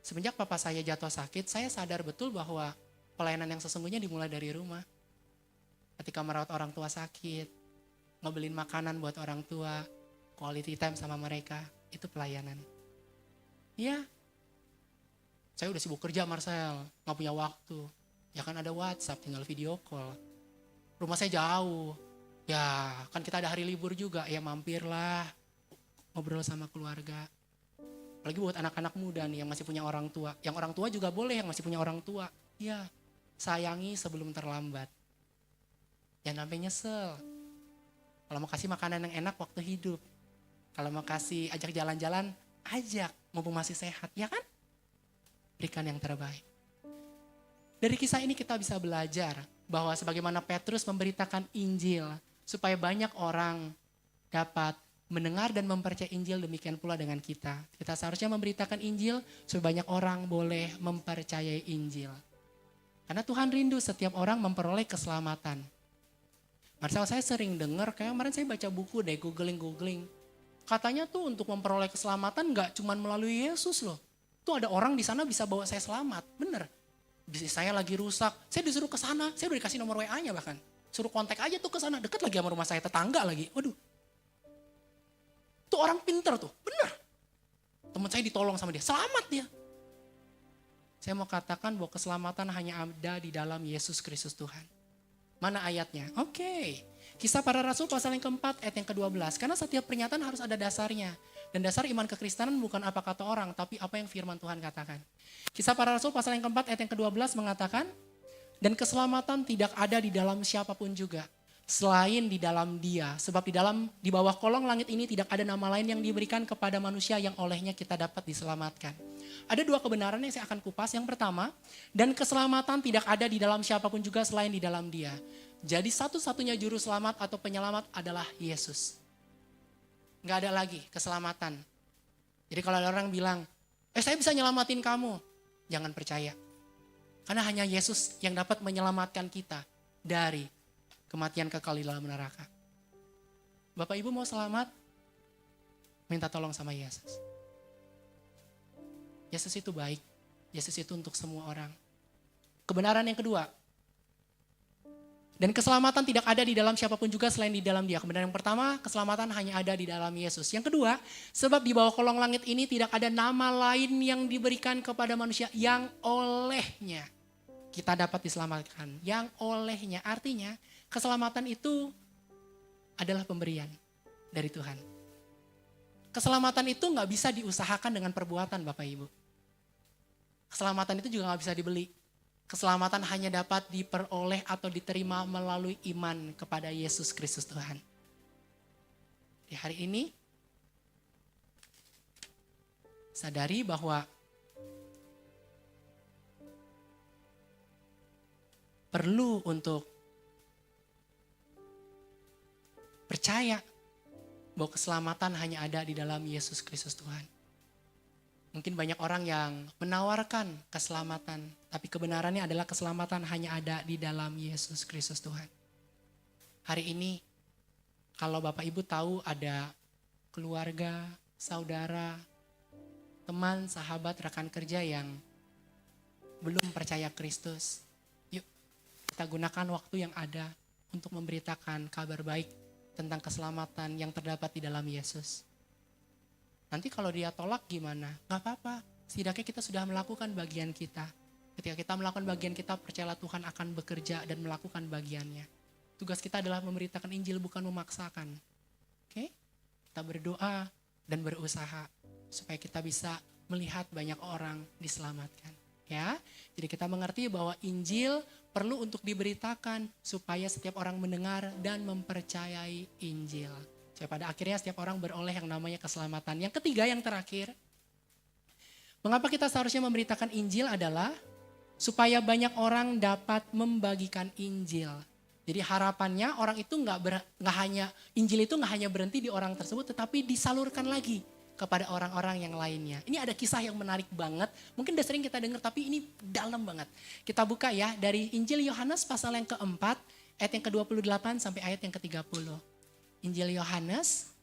Semenjak papa saya jatuh sakit, saya sadar betul bahwa pelayanan yang sesungguhnya dimulai dari rumah. Ketika merawat orang tua sakit, ngebeliin makanan buat orang tua, quality time sama mereka, itu pelayanan. Iya, saya udah sibuk kerja Marcel, gak punya waktu. Ya kan ada WhatsApp, tinggal video call. Rumah saya jauh, ya kan kita ada hari libur juga, ya mampirlah, ngobrol sama keluarga. Apalagi buat anak-anak muda nih yang masih punya orang tua. Yang orang tua juga boleh yang masih punya orang tua. Ya, sayangi sebelum terlambat. Jangan sampai nyesel. Kalau mau kasih makanan yang enak waktu hidup. Kalau mau kasih ajak jalan-jalan, ajak. Mumpung masih sehat, ya kan? Berikan yang terbaik. Dari kisah ini kita bisa belajar bahwa sebagaimana Petrus memberitakan Injil supaya banyak orang dapat mendengar dan mempercayai Injil, demikian pula dengan kita. Kita seharusnya memberitakan Injil supaya banyak orang boleh mempercayai Injil. Karena Tuhan rindu setiap orang memperoleh keselamatan. Marcel, saya sering dengar, kayak kemarin saya baca buku deh, googling. Katanya tuh untuk memperoleh keselamatan gak cuma melalui Yesus loh. Tuh ada orang di sana bisa bawa saya selamat, bener. Bisnis saya lagi rusak, saya disuruh ke sana, saya udah dikasih nomor WA-nya bahkan. Suruh kontak aja tuh ke sana, deket lagi sama rumah saya, tetangga lagi. Waduh. Tuh orang pinter tuh, bener. Teman saya ditolong sama dia, selamat dia. Saya mau katakan bahwa keselamatan hanya ada di dalam Yesus Kristus Tuhan. Mana ayatnya? Oke. Kisah Para Rasul pasal yang keempat ayat yang ke-12. Karena setiap pernyataan harus ada dasarnya. Dan dasar iman kekristenan bukan apa kata orang, tapi apa yang firman Tuhan katakan. Kisah Para Rasul pasal yang keempat ayat yang ke-12 mengatakan, dan keselamatan tidak ada di dalam siapapun juga, selain di dalam Dia. Sebab di bawah kolong langit ini tidak ada nama lain yang diberikan kepada manusia yang olehnya kita dapat diselamatkan. Ada dua kebenaran yang saya akan kupas. Yang pertama, dan keselamatan tidak ada di dalam siapapun juga selain di dalam Dia. Jadi satu-satunya juru selamat atau penyelamat adalah Yesus. Gak ada lagi keselamatan. Jadi kalau ada orang bilang, saya bisa nyelamatin kamu. Jangan percaya. Karena hanya Yesus yang dapat menyelamatkan kita dari kematian kekal di dalam neraka. Bapak Ibu mau selamat? Minta tolong sama Yesus. Yesus itu baik. Yesus itu untuk semua orang. Kebenaran yang kedua. Dan keselamatan tidak ada di dalam siapapun juga selain di dalam Dia. Kebenaran yang pertama, keselamatan hanya ada di dalam Yesus. Yang kedua, sebab di bawah kolong langit ini tidak ada nama lain yang diberikan kepada manusia yang olehnya kita dapat diselamatkan. Yang olehnya, artinya keselamatan itu adalah pemberian dari Tuhan. Keselamatan itu nggak bisa diusahakan dengan perbuatan Bapak Ibu. Keselamatan itu juga nggak bisa dibeli. Keselamatan hanya dapat diperoleh atau diterima melalui iman kepada Yesus Kristus Tuhan. Di hari ini, sadari bahwa perlu untuk percaya bahwa keselamatan hanya ada di dalam Yesus Kristus Tuhan. Mungkin banyak orang yang menawarkan keselamatan, tapi kebenarannya adalah keselamatan hanya ada di dalam Yesus Kristus Tuhan. Hari ini, kalau Bapak Ibu tahu ada keluarga, saudara, teman, sahabat, rekan kerja yang belum percaya Kristus, yuk kita gunakan waktu yang ada untuk memberitakan kabar baik tentang keselamatan yang terdapat di dalam Yesus. Nanti kalau dia tolak gimana? Gak apa-apa. Setidaknya kita sudah melakukan bagian kita. Ketika kita melakukan bagian kita, percayalah Tuhan akan bekerja dan melakukan bagiannya. Tugas kita adalah memberitakan Injil, bukan memaksakan. Oke? Kita berdoa dan berusaha supaya kita bisa melihat banyak orang diselamatkan. Ya, jadi kita mengerti bahwa Injil perlu untuk diberitakan supaya setiap orang mendengar dan mempercayai Injil. Supaya pada akhirnya setiap orang beroleh yang namanya keselamatan. Yang ketiga, yang terakhir, mengapa kita seharusnya memberitakan Injil adalah supaya banyak orang dapat membagikan Injil. Jadi harapannya orang itu Injil itu nggak hanya berhenti di orang tersebut, tetapi disalurkan lagi kepada orang-orang yang lainnya. Ini ada kisah yang menarik banget. Mungkin udah sering kita dengar, tapi ini dalam banget. Kita buka ya dari Injil Yohanes pasal yang keempat, ayat yang ke-28 sampai ayat yang ke-30. Injil Yohanes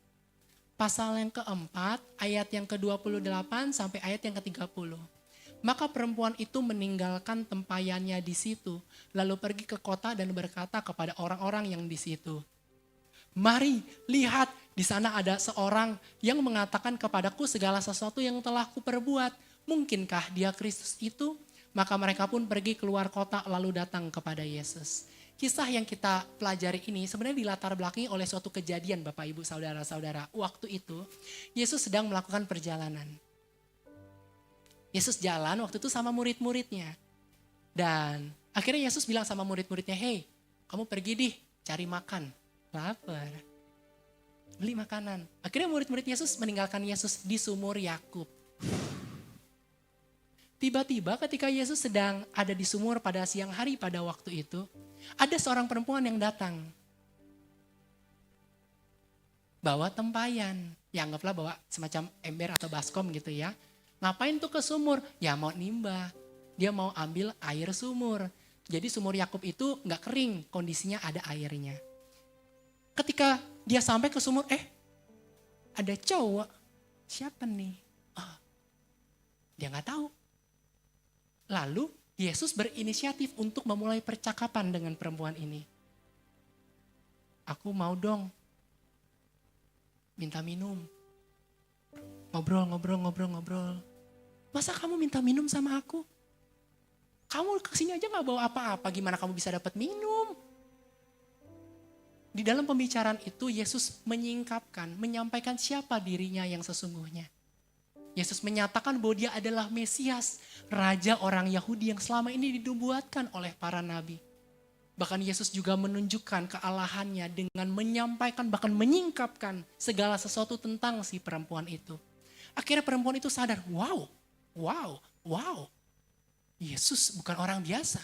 pasal yang keempat, ayat yang ke-28 sampai ayat yang ke-30. Maka perempuan itu meninggalkan tempayannya di situ, lalu pergi ke kota dan berkata kepada orang-orang yang di situ, "Mari, lihat, di sana ada seorang yang mengatakan kepadaku segala sesuatu yang telah kuperbuat. Mungkinkah dia Kristus itu?" Maka mereka pun pergi keluar kota lalu datang kepada Yesus. Kisah yang kita pelajari ini sebenarnya dilatar belakangi oleh suatu kejadian Bapak Ibu Saudara-saudara. Waktu itu Yesus sedang melakukan perjalanan. Yesus jalan waktu itu sama murid-muridnya. Dan akhirnya Yesus bilang sama murid-muridnya, "Hei, kamu pergi deh cari makan. Lapar. Beli makanan." Akhirnya murid-murid Yesus meninggalkan Yesus di sumur Yakub. Tiba-tiba ketika Yesus sedang ada di sumur pada siang hari pada waktu itu, ada seorang perempuan yang datang. Bawa tempayan. Ya anggaplah bawa semacam ember atau baskom gitu ya. Ngapain tuh ke sumur? Ya mau nimba. Dia mau ambil air sumur. Jadi sumur Yakub itu gak kering, kondisinya ada airnya. Ketika dia sampai ke sumur, ada cowok. Siapa nih? Dia gak tahu. Lalu Yesus berinisiatif untuk memulai percakapan dengan perempuan ini. "Aku mau dong minta minum." Ngobrol. "Masa kamu minta minum sama aku? Kamu kesini aja gak bawa apa-apa, gimana kamu bisa dapat minum?" Di dalam pembicaraan itu Yesus menyampaikan siapa dirinya yang sesungguhnya. Yesus menyatakan bahwa dia adalah Mesias, Raja orang Yahudi yang selama ini dinubuatkan oleh para nabi. Bahkan Yesus juga menunjukkan kealahannya dengan menyampaikan, bahkan menyingkapkan segala sesuatu tentang si perempuan itu. Akhirnya perempuan itu sadar, wow. Yesus bukan orang biasa.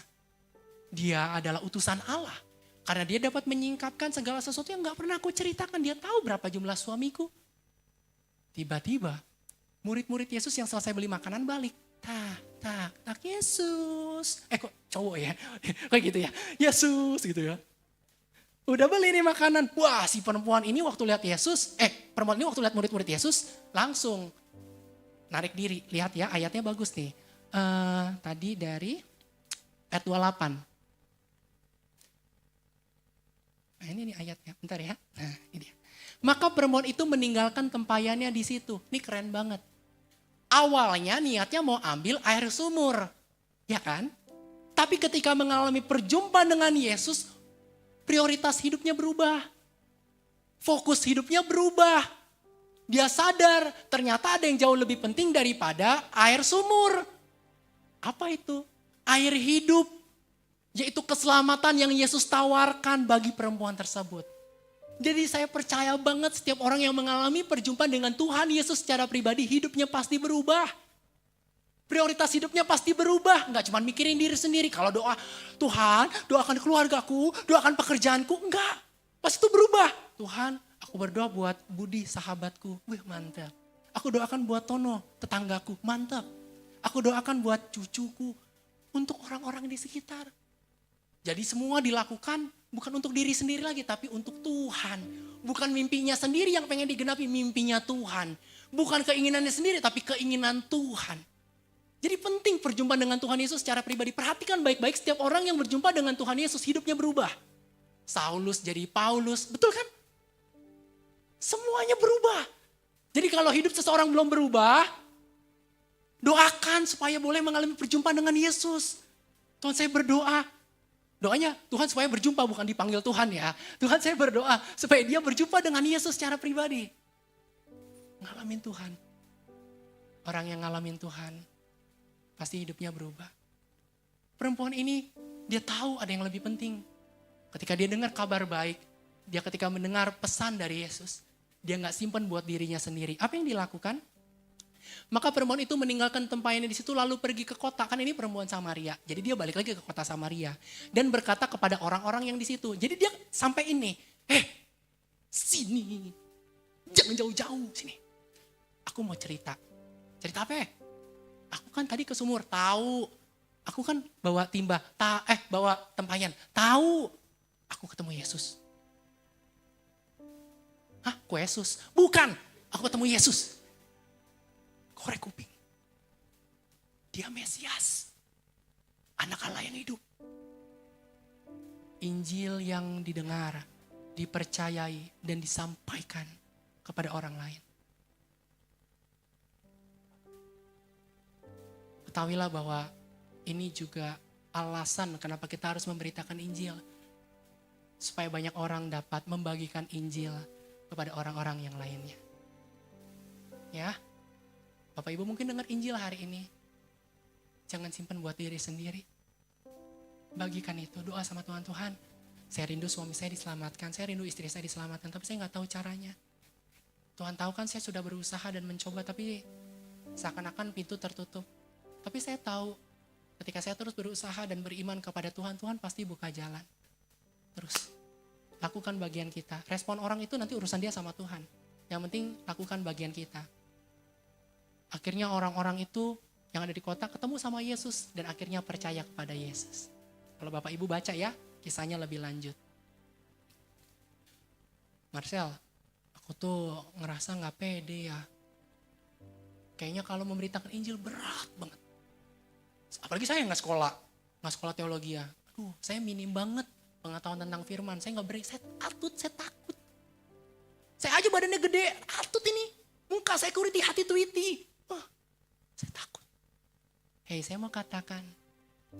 Dia adalah utusan Allah. Karena dia dapat menyingkapkan segala sesuatu yang gak pernah aku ceritakan. Dia tahu berapa jumlah suamiku. Tiba-tiba murid-murid Yesus yang selesai beli makanan balik. Tak, Yesus. Kok cowok ya? Kayak gitu ya. Yesus gitu ya. Udah beli nih makanan. Wah, si perempuan ini waktu lihat Yesus, perempuan ini waktu lihat murid-murid Yesus langsung narik diri. Lihat ya, ayatnya bagus nih. Tadi dari ayat 28. Nah ini nih ayatnya, bentar ya. Nah ini dia. Maka perempuan itu meninggalkan tempayannya di situ. Ini keren banget. Awalnya niatnya mau ambil air sumur. Ya kan? Tapi ketika mengalami perjumpaan dengan Yesus, prioritas hidupnya berubah. Fokus hidupnya berubah. Dia sadar ternyata ada yang jauh lebih penting daripada air sumur. Apa itu? Air hidup. Yaitu keselamatan yang Yesus tawarkan bagi perempuan tersebut. Jadi saya percaya banget setiap orang yang mengalami perjumpaan dengan Tuhan Yesus secara pribadi, hidupnya pasti berubah. Prioritas hidupnya pasti berubah. Enggak cuma mikirin diri sendiri. Kalau doa, Tuhan doakan keluargaku, doakan pekerjaanku. Enggak, pasti itu berubah. Tuhan, aku berdoa buat Budi sahabatku. Wih mantap. Aku doakan buat Tono tetanggaku. Mantap. Aku doakan buat cucuku. Untuk orang-orang di sekitar. Jadi semua dilakukan bukan untuk diri sendiri lagi, tapi untuk Tuhan. Bukan mimpinya sendiri yang pengen digenapi, mimpinya Tuhan. Bukan keinginannya sendiri, tapi keinginan Tuhan. Jadi penting perjumpaan dengan Tuhan Yesus secara pribadi. Perhatikan baik-baik setiap orang yang berjumpa dengan Tuhan Yesus, hidupnya berubah. Saulus jadi Paulus, betul kan? Semuanya berubah. Jadi kalau hidup seseorang belum berubah, doakan supaya boleh mengalami perjumpaan dengan Yesus. Tuhan saya berdoa. Doanya Tuhan supaya berjumpa, bukan dipanggil Tuhan ya. Tuhan saya berdoa supaya dia berjumpa dengan Yesus secara pribadi. Ngalamin Tuhan. Orang yang ngalamin Tuhan pasti hidupnya berubah. Perempuan ini dia tahu ada yang lebih penting. Ketika dia dengar kabar baik, dia ketika mendengar pesan dari Yesus, dia gak simpan buat dirinya sendiri. Apa yang dilakukan? Maka perempuan itu meninggalkan tempayannya di situ lalu pergi ke kota. Kan ini perempuan Samaria. Jadi dia balik lagi ke kota Samaria. Dan berkata kepada orang-orang yang di situ. Jadi dia sampai ini. Sini. Jangan jauh-jauh sini. Aku mau cerita. Cerita apa? Aku kan tadi ke sumur. Tahu. Aku kan bawa timba. Bawa tempayan. Tahu. Aku ketemu Yesus. Hah? Kok Yesus? Bukan. Aku ketemu Yesus. Korek kuping. Dia Mesias. Anak Allah yang hidup. Injil yang didengar, dipercayai, dan disampaikan kepada orang lain. Ketahuilah bahwa ini juga alasan kenapa kita harus memberitakan Injil. Supaya banyak orang dapat membagikan Injil kepada orang-orang yang lainnya. Ya. Bapak Ibu mungkin dengar Injil hari ini. Jangan simpan buat diri sendiri. Bagikan itu, doa sama Tuhan. Tuhan, saya rindu suami saya diselamatkan, saya rindu istri saya diselamatkan, tapi saya gak tahu caranya. Tuhan tahu kan saya sudah berusaha dan mencoba, tapi seakan-akan pintu tertutup. Tapi saya tahu, ketika saya terus berusaha dan beriman kepada Tuhan, Tuhan pasti buka jalan. Terus, lakukan bagian kita. Respon orang itu nanti urusan dia sama Tuhan. Yang penting lakukan bagian kita. Akhirnya orang-orang itu yang ada di kota ketemu sama Yesus dan akhirnya percaya kepada Yesus. Kalau Bapak Ibu baca ya, kisahnya lebih lanjut. Marcel, aku tuh ngerasa gak pede ya. Kayaknya kalau memberitakan Injil berat banget. Apalagi saya gak sekolah teologi ya. Aduh, saya minim banget pengetahuan tentang firman. Saya gak berani, saya takut. Saya aja badannya gede, atut ini. Muka saya kuriti, hati tweety. Saya takut. Saya mau katakan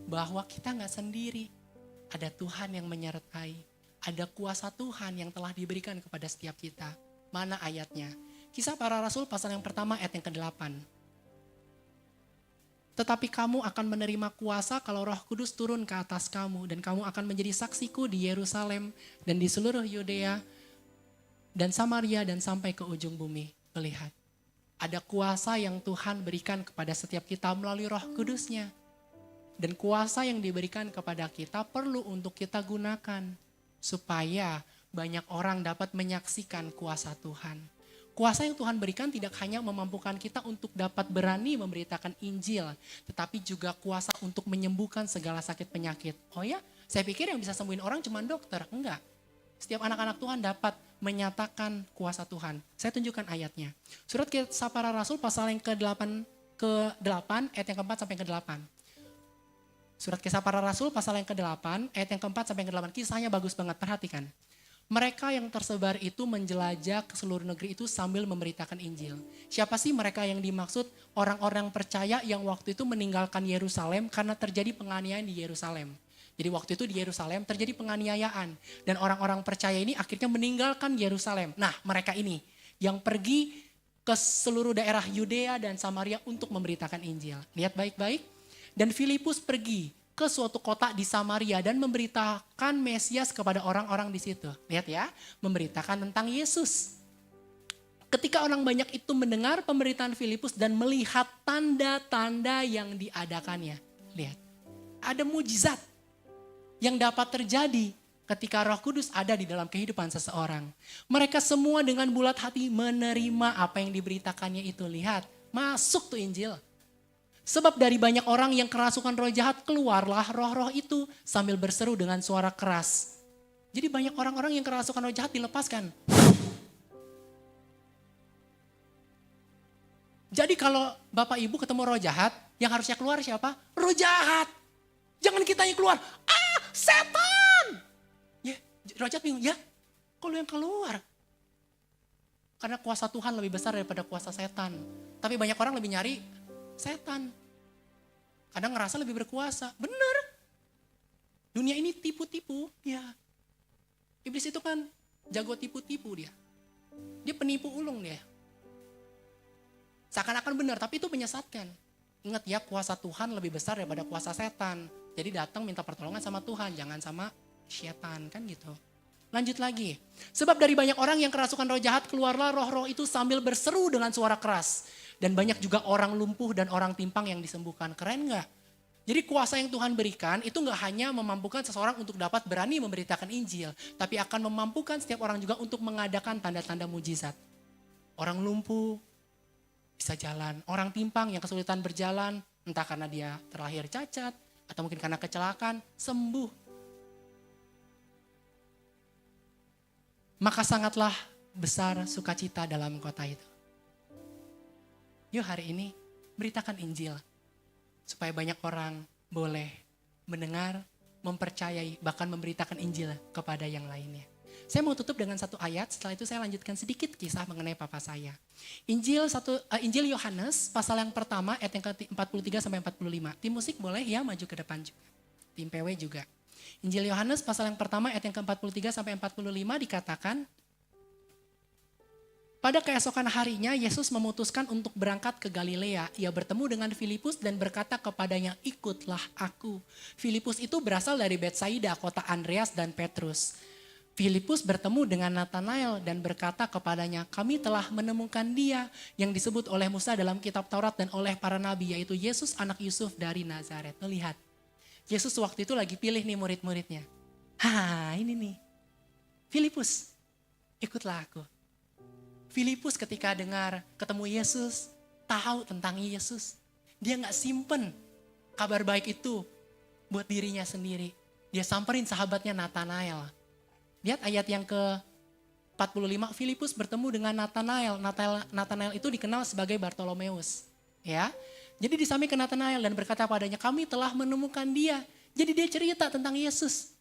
bahwa kita gak sendiri. Ada Tuhan yang menyertai. Ada kuasa Tuhan yang telah diberikan kepada setiap kita. Mana ayatnya? Kisah Para Rasul pasal yang pertama ayat yang ke-8. Tetapi kamu akan menerima kuasa kalau Roh Kudus turun ke atas kamu. Dan kamu akan menjadi saksiku di Yerusalem dan di seluruh Yudea dan Samaria dan sampai ke ujung bumi. Lihat. Ada kuasa yang Tuhan berikan kepada setiap kita melalui Roh Kudus-Nya. Dan kuasa yang diberikan kepada kita perlu untuk kita gunakan. Supaya banyak orang dapat menyaksikan kuasa Tuhan. Kuasa yang Tuhan berikan tidak hanya memampukan kita untuk dapat berani memberitakan Injil. Tetapi juga kuasa untuk menyembuhkan segala sakit penyakit. Oh ya, saya pikir yang bisa sembuhin orang cuma dokter. Enggak. Setiap anak-anak Tuhan dapat menyatakan kuasa Tuhan. Saya tunjukkan ayatnya. Surat Kisah Para Rasul pasal yang ke-8 ayat yang ke-4 sampai ke-8. Surat Kisah Para Rasul pasal yang ke-8 ayat yang ke-4 sampai yang ke-8. Kisahnya bagus banget, perhatikan. Mereka yang tersebar itu menjelajah ke seluruh negeri itu sambil memberitakan Injil. Siapa sih mereka yang dimaksud? Orang-orang percaya yang waktu itu meninggalkan Yerusalem karena terjadi penganiayaan di Yerusalem. Jadi waktu itu di Yerusalem terjadi penganiayaan. Dan orang-orang percaya ini akhirnya meninggalkan Yerusalem. Nah, mereka ini yang pergi ke seluruh daerah Yudea dan Samaria untuk memberitakan Injil. Lihat baik-baik. Dan Filipus pergi ke suatu kota di Samaria dan memberitakan Mesias kepada orang-orang di situ. Lihat ya, memberitakan tentang Yesus. Ketika orang banyak itu mendengar pemberitaan Filipus dan melihat tanda-tanda yang diadakannya. Lihat, ada mujizat yang dapat terjadi ketika Roh Kudus ada di dalam kehidupan seseorang. Mereka semua dengan bulat hati menerima apa yang diberitakannya itu. Lihat, masuk tuh Injil. Sebab dari banyak orang yang kerasukan roh jahat, keluarlah roh-roh itu sambil berseru dengan suara keras. Jadi banyak orang-orang yang kerasukan roh jahat dilepaskan. Jadi kalau Bapak Ibu ketemu roh jahat, yang harusnya keluar siapa? Roh jahat. Jangan kita yang keluar. Ah, setan! Ya, roh jahat bingung, ya kok lu yang keluar? Karena kuasa Tuhan lebih besar daripada kuasa setan. Tapi banyak orang lebih nyari setan. Kadang ngerasa lebih berkuasa. Bener. Dunia ini tipu-tipu. Ya. Iblis itu kan jago tipu-tipu dia. Dia penipu ulung dia. Seakan-akan benar, tapi itu menyesatkan. Ingat ya, kuasa Tuhan lebih besar daripada kuasa setan. Jadi datang minta pertolongan sama Tuhan, jangan sama setan, kan gitu. Lanjut lagi. Sebab dari banyak orang yang kerasukan roh jahat, keluarlah roh-roh itu sambil berseru dengan suara keras. Dan banyak juga orang lumpuh dan orang timpang yang disembuhkan. Keren gak? Jadi kuasa yang Tuhan berikan itu gak hanya memampukan seseorang untuk dapat berani memberitakan Injil. Tapi akan memampukan setiap orang juga untuk mengadakan tanda-tanda mujizat. Orang lumpuh bisa jalan. Orang timpang yang kesulitan berjalan, entah karena dia terlahir cacat, atau mungkin karena kecelakaan, sembuh. Maka sangatlah besar sukacita dalam kota itu. Yuk hari ini beritakan Injil. Supaya banyak orang boleh mendengar, mempercayai, bahkan memberitakan Injil kepada yang lainnya. Saya mau tutup dengan satu ayat, setelah itu saya lanjutkan sedikit kisah mengenai papa saya. Injil Yohanes pasal yang pertama ayat yang ke-43 sampai 45. Tim musik boleh ya maju ke depan juga. Tim PW juga. Injil Yohanes pasal yang pertama ayat yang ke-43 sampai 45 dikatakan, pada keesokan harinya Yesus memutuskan untuk berangkat ke Galilea. Ia bertemu dengan Filipus dan berkata kepadanya, ikutlah aku. Filipus itu berasal dari Betsaida, kota Andreas dan Petrus. Filipus bertemu dengan Nathanael dan berkata kepadanya, kami telah menemukan dia yang disebut oleh Musa dalam kitab Taurat dan oleh para nabi, yaitu Yesus anak Yusuf dari Nazaret. Lihat, Yesus waktu itu lagi pilih nih murid-muridnya. Ini nih, Filipus, ikutlah aku. Filipus ketika dengar ketemu Yesus, tahu tentang Yesus. Dia gak simpen kabar baik itu buat dirinya sendiri. Dia samperin sahabatnya Nathanael. Lihat ayat yang ke-45, Filipus bertemu dengan Nathanael. Nathanael itu dikenal sebagai Bartolomeus. Ya, jadi disampaikan ke Nathanael dan berkata padanya, kami telah menemukan dia. Jadi dia cerita tentang Yesus.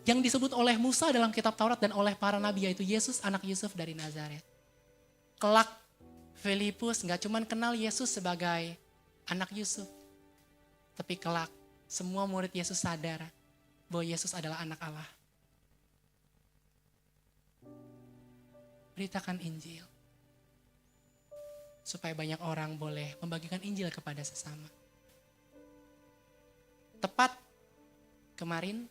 Yang disebut oleh Musa dalam kitab Taurat dan oleh para nabi, yaitu Yesus anak Yusuf dari Nazaret. Kelak Filipus gak cuman kenal Yesus sebagai anak Yusuf. Tapi kelak semua murid Yesus sadar bahwa Yesus adalah anak Allah. Beritakan Injil. Supaya banyak orang boleh membagikan Injil kepada sesama. Tepat kemarin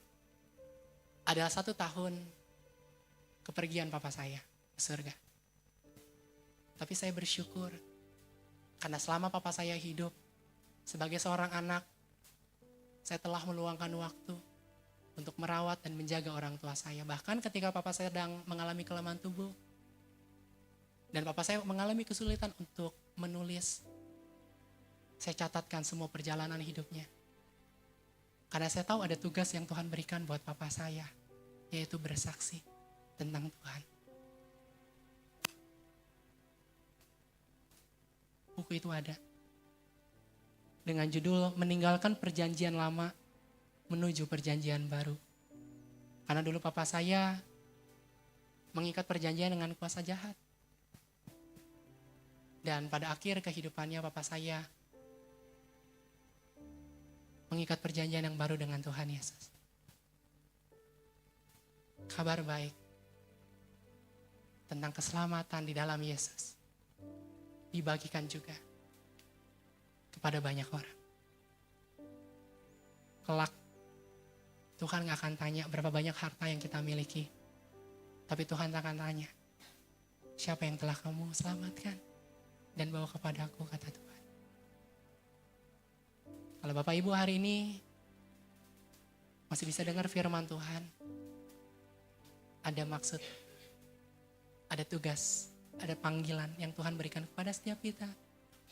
adalah 1 tahun kepergian papa saya ke surga. Tapi saya bersyukur karena selama papa saya hidup sebagai seorang anak, saya telah meluangkan waktu untuk merawat dan menjaga orang tua saya. Bahkan ketika papa saya sedang mengalami kelemahan tubuh dan papa saya mengalami kesulitan untuk menulis, saya catatkan semua perjalanan hidupnya. Karena saya tahu ada tugas yang Tuhan berikan buat papa saya, yaitu bersaksi tentang Tuhan. Buku itu ada dengan judul Meninggalkan Perjanjian Lama Menuju Perjanjian Baru. Karena dulu papa saya mengikat perjanjian dengan kuasa jahat. Dan pada akhir kehidupannya papa saya mengikat perjanjian yang baru dengan Tuhan Yesus. Kabar baik tentang keselamatan di dalam Yesus dibagikan juga kepada banyak orang. Kelak Tuhan gak akan tanya berapa banyak harta yang kita miliki. Tapi Tuhan akan tanya, siapa yang telah kamu selamatkan dan bawa kepadaku, kata Tuhan. Kalau Bapak Ibu hari ini masih bisa dengar firman Tuhan, ada maksud, ada tugas, ada panggilan yang Tuhan berikan kepada setiap kita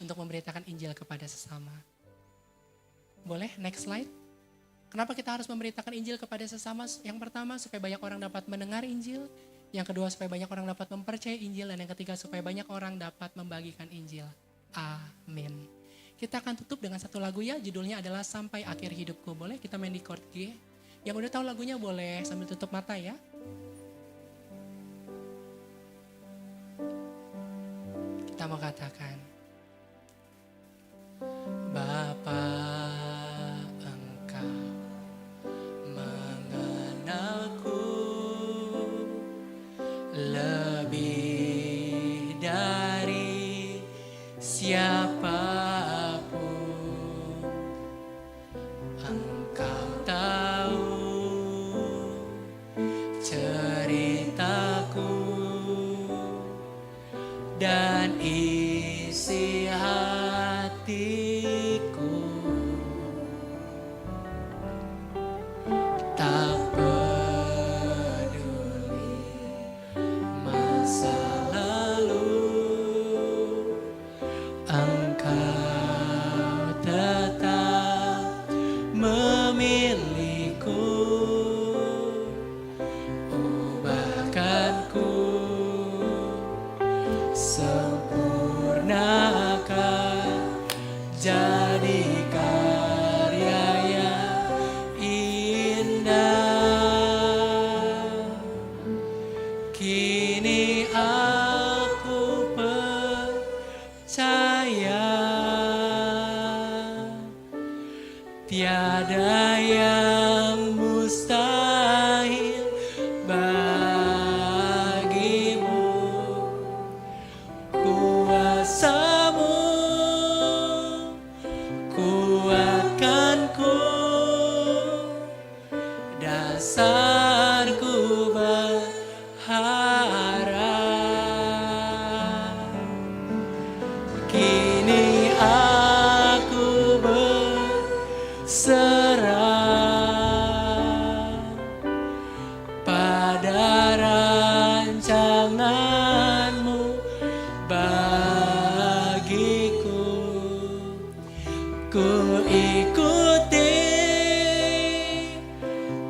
untuk memberitakan Injil kepada sesama. Boleh next slide? Kenapa kita harus memberitakan Injil kepada sesama? Yang pertama, supaya banyak orang dapat mendengar Injil. Yang kedua, supaya banyak orang dapat mempercayai Injil. Dan yang ketiga, supaya banyak orang dapat membagikan Injil. Amin. Kita akan tutup dengan satu lagu ya, judulnya adalah Sampai Akhir Hidupku. Boleh kita main di chord G? Yang udah tahu lagunya boleh sambil tutup mata ya. Kita mau katakan, Bapa, Engkau mengenalku lebih dari siapapun. Engkau tahu ceritaku dan isi hatiku. Tak peduli masa lalu, Engkau tetap memilihku. Ubahkanku, sempurnakan, jadi karya yang indah. Kini aku percaya tiada yang mustahil bagimu. Kuasamu kuatkanku, dasarku berharap. Kini aku berserah pada rancanganmu bagiku. Ku ikuti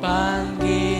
panggilan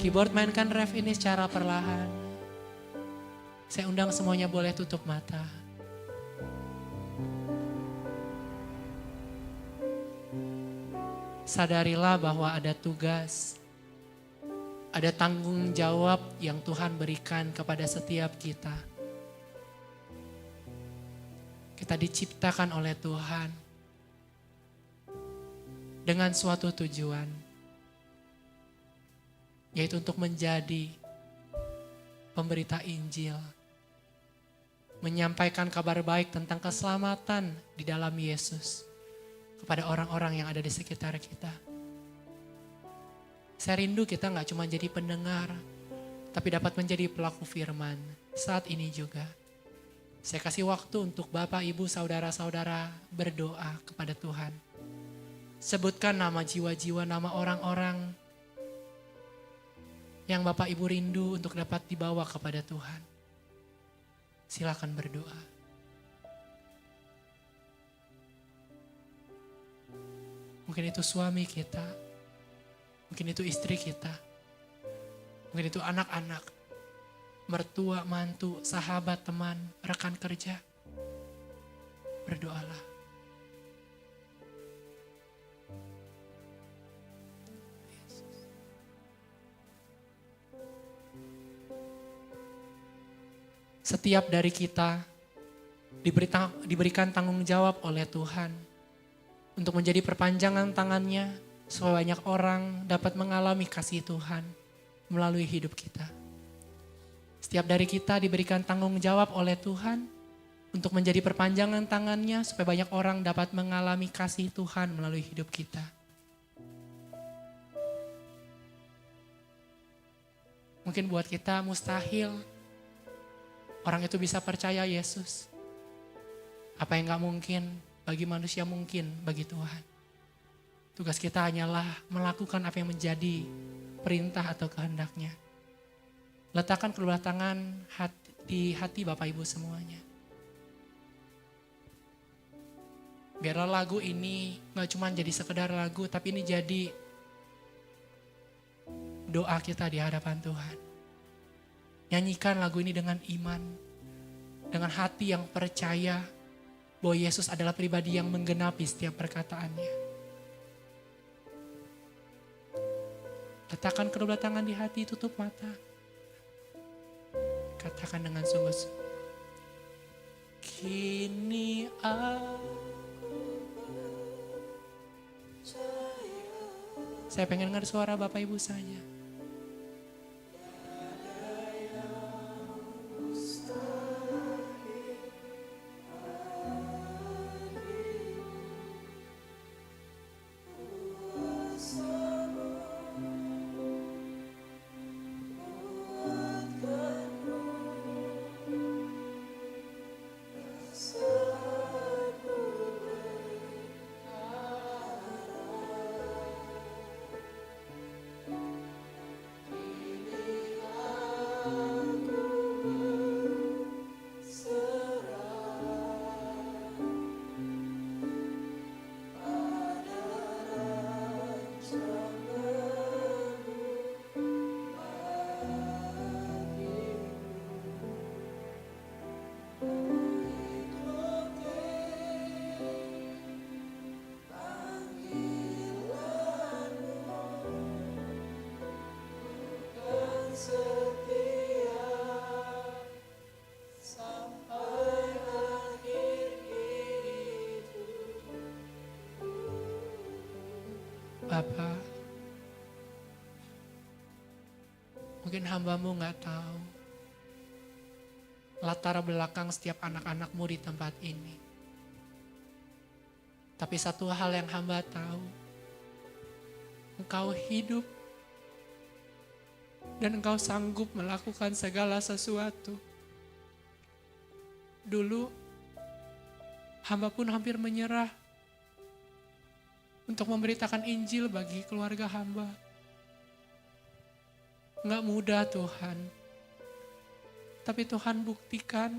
keyboard mainkan ref ini secara perlahan. Saya undang semuanya boleh tutup mata. Sadarilah bahwa ada tugas, ada tanggung jawab yang Tuhan berikan kepada setiap kita. Kita diciptakan oleh Tuhan dengan suatu tujuan, yaitu untuk menjadi pemberita Injil, menyampaikan kabar baik tentang keselamatan di dalam Yesus kepada orang-orang yang ada di sekitar kita. Saya rindu kita gak cuma jadi pendengar, tapi dapat menjadi pelaku firman saat ini juga. Saya kasih waktu untuk Bapak, Ibu, Saudara-saudara berdoa kepada Tuhan. Sebutkan nama jiwa-jiwa, nama orang-orang yang Bapak Ibu rindu untuk dapat dibawa kepada Tuhan. Silakan berdoa. Mungkin itu suami kita, mungkin itu istri kita, mungkin itu anak-anak, mertua, mantu, sahabat, teman, rekan kerja. Berdoalah. Setiap dari kita diberikan tanggung jawab oleh Tuhan untuk menjadi perpanjangan tangannya supaya banyak orang dapat mengalami kasih Tuhan melalui hidup kita. Setiap dari kita diberikan tanggung jawab oleh Tuhan untuk menjadi perpanjangan tangannya supaya banyak orang dapat mengalami kasih Tuhan melalui hidup kita. Mungkin buat kita mustahil orang itu bisa percaya Yesus. Apa yang gak mungkin bagi manusia mungkin bagi Tuhan. Tugas kita hanyalah melakukan apa yang menjadi perintah atau kehendaknya. Letakkan kedua tangan di hati Bapak Ibu semuanya. Biarlah lagu ini gak cuma jadi sekedar lagu, tapi ini jadi doa kita di hadapan Tuhan. Nyanyikan lagu ini dengan iman, dengan hati yang percaya bahwa Yesus adalah pribadi yang menggenapi setiap perkataannya. Letakkan kedua tangan di hati, tutup mata. Katakan dengan sungguh-sungguh. Kini saya pengen dengar suara Bapak Ibu saja. Bapak, mungkin hamba-Mu gak tahu latar belakang setiap anak-anak-Mu di tempat ini. Tapi satu hal yang hamba tahu, Engkau hidup dan Engkau sanggup melakukan segala sesuatu. Dulu, hamba pun hampir menyerah untuk memberitakan Injil bagi keluarga hamba. Enggak mudah Tuhan. Tapi Tuhan buktikan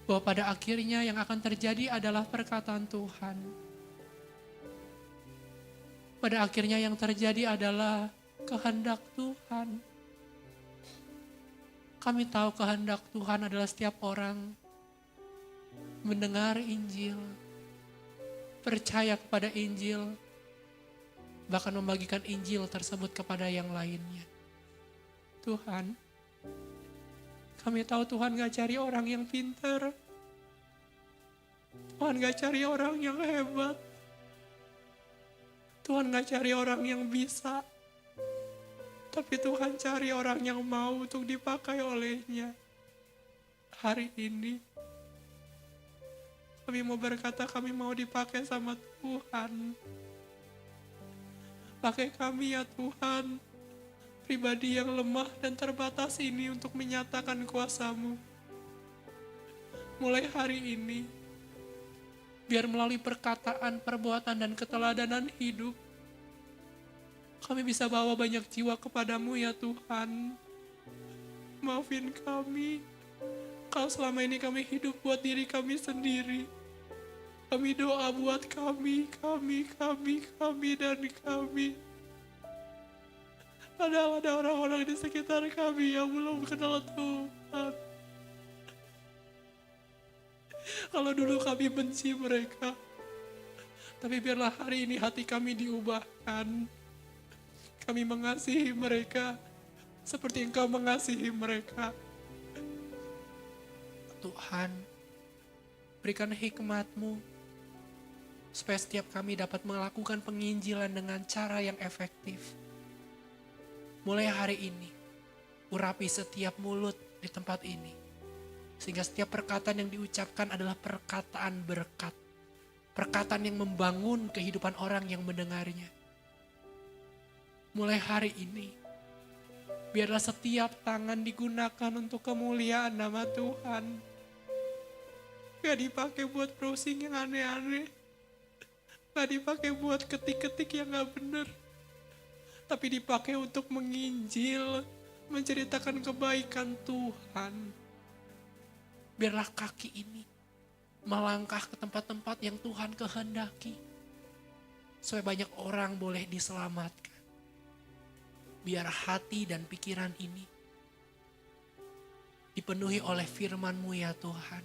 bahwa pada akhirnya yang akan terjadi adalah perkataan Tuhan. Pada akhirnya yang terjadi adalah kehendak Tuhan. Kami tahu kehendak Tuhan adalah setiap orang mendengar Injil, percaya kepada Injil, bahkan membagikan Injil tersebut kepada yang lainnya. Tuhan, kami tahu Tuhan gak cari orang yang pintar. Tuhan gak cari orang yang hebat. Tuhan gak cari orang yang bisa. Tapi Tuhan cari orang yang mau untuk dipakai olehnya. Hari ini, kami mau berkata kami mau dipakai sama Tuhan. Pakai kami ya Tuhan, pribadi yang lemah dan terbatas ini untuk menyatakan kuasa-Mu. Mulai hari ini, biar melalui perkataan, perbuatan, dan keteladanan hidup, kami bisa bawa banyak jiwa kepadamu ya Tuhan. Maafin kami, kalau selama ini kami hidup buat diri kami sendiri. Kami doa buat kami, dan kami. Padahal ada orang-orang di sekitar kami yang belum kenal Tuhan. Kalau dulu kami benci mereka, tapi biarlah hari ini hati kami diubahkan. Kami mengasihi mereka seperti Engkau mengasihi mereka. Tuhan, berikan hikmat-Mu supaya setiap kami dapat melakukan penginjilan dengan cara yang efektif. Mulai hari ini, urapi setiap mulut di tempat ini, sehingga setiap perkataan yang diucapkan adalah perkataan berkat, perkataan yang membangun kehidupan orang yang mendengarnya. Mulai hari ini, biarlah setiap tangan digunakan untuk kemuliaan nama Tuhan. Gak dipakai buat browsing yang aneh-aneh. Gak dipakai buat ketik-ketik yang gak bener. Tapi dipakai untuk menginjil, menceritakan kebaikan Tuhan. Biarlah kaki ini melangkah ke tempat-tempat yang Tuhan kehendaki. Supaya banyak orang boleh diselamatkan. Biar hati dan pikiran ini dipenuhi oleh firman-Mu ya Tuhan.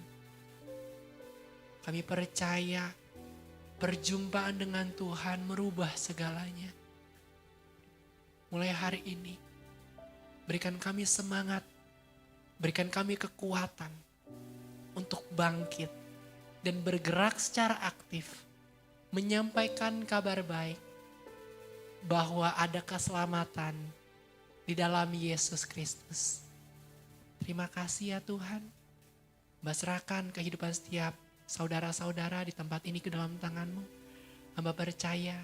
Kami percaya perjumpaan dengan Tuhan merubah segalanya. Mulai hari ini, berikan kami semangat, berikan kami kekuatan untuk bangkit dan bergerak secara aktif, menyampaikan kabar baik, bahwa ada keselamatan di dalam Yesus Kristus. Terima kasih ya Tuhan. Serahkan kehidupan setiap saudara-saudara di tempat ini ke dalam tangan-Mu. Hamba percaya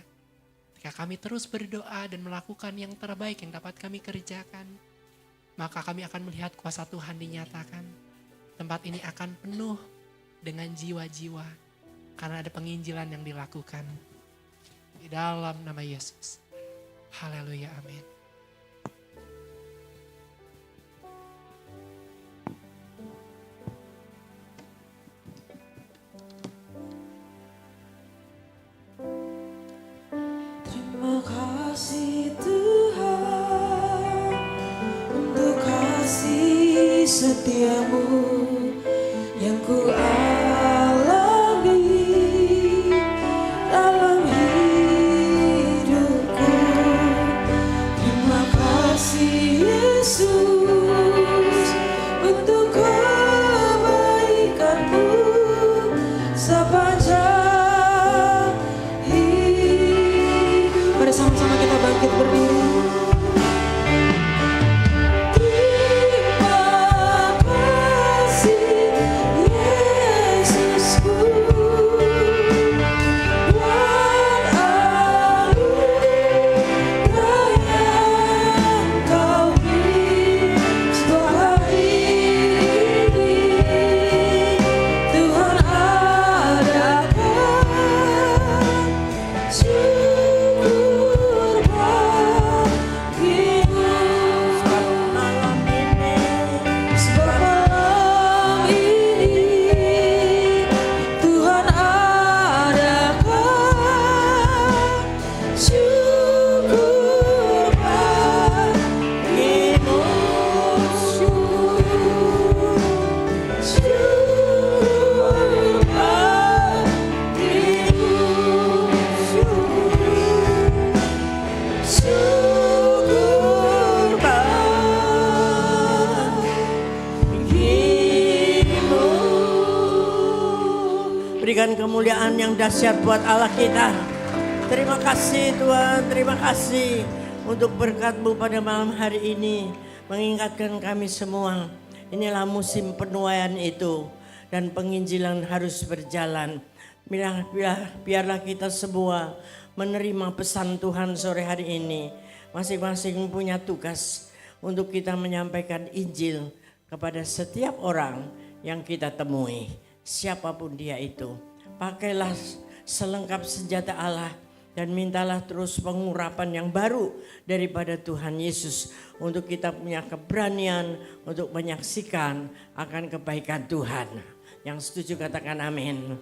jika kami terus berdoa dan melakukan yang terbaik yang dapat kami kerjakan, maka kami akan melihat kuasa Tuhan dinyatakan. Tempat ini akan penuh dengan jiwa-jiwa karena ada penginjilan yang dilakukan. Di dalam nama Yesus. Haleluya, amin. Terima kasih Tuhan untuk kasih setia-Mu yang ku alami dalam hidupku. Terima kasih Yesus untuk kebaikan-Mu sepanjang hidup. Mari sama-sama kita bangkit berdiri. kemuliaan yang dahsyat buat Allah kita. Terima kasih Tuhan, terima kasih untuk berkat-Mu pada malam hari ini. Mengingatkan kami semua, inilah musim penuaian itu. Dan penginjilan harus berjalan. Biarlah kita semua menerima pesan Tuhan sore hari ini. Masing-masing punya tugas untuk kita menyampaikan Injil kepada setiap orang yang kita temui. Siapapun dia itu. Pakailah selengkap senjata Allah. Dan mintalah terus pengurapan yang baru daripada Tuhan Yesus. Untuk kita punya keberanian untuk menyaksikan akan kebaikan Tuhan. Yang setuju katakan amin.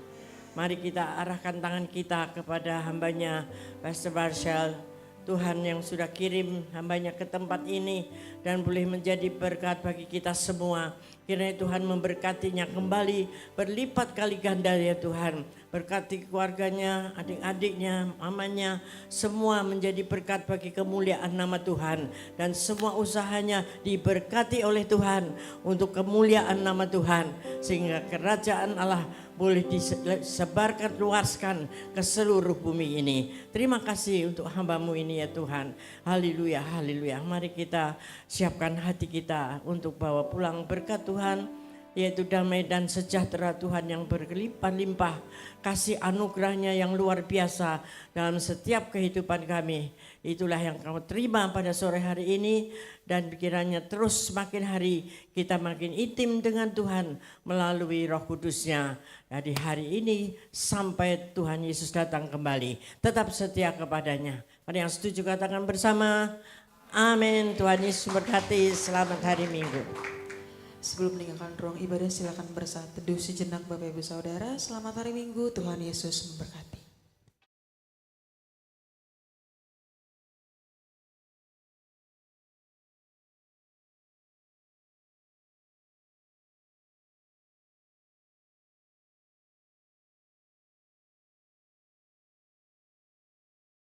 Mari kita arahkan tangan kita kepada hambanya Pastor Marshall. Tuhan yang sudah kirim hambanya ke tempat ini dan boleh menjadi berkat bagi kita semua. Kiranya Tuhan memberkatinya kembali berlipat kali ganda ya Tuhan. Berkati keluarganya, adik-adiknya, mamanya, semua menjadi berkat bagi kemuliaan nama Tuhan. Dan semua usahanya diberkati oleh Tuhan untuk kemuliaan nama Tuhan. Sehingga kerajaan Allah boleh disebarkan, luaskan ke seluruh bumi ini. Terima kasih untuk hamba-Mu ini ya Tuhan. Haleluya, haleluya. Mari kita siapkan hati kita untuk bawa pulang berkat Tuhan. Yaitu damai dan sejahtera Tuhan yang berlimpah-limpah. Kasih anugerahnya yang luar biasa dalam setiap kehidupan kami. Itulah yang kau terima pada sore hari ini. Dan kiranya terus semakin hari kita makin intim dengan Tuhan melalui Roh Kudus-Nya. Dari hari ini sampai Tuhan Yesus datang kembali. Tetap setia kepadanya. Pada yang setuju katakan bersama. Amin. Tuhan Yesus berkati. Selamat hari Minggu. Sebelum meninggalkan ruang ibadah silakan bersaat teduh sejenak Bapak Ibu Saudara. Selamat hari Minggu, Tuhan Yesus memberkati.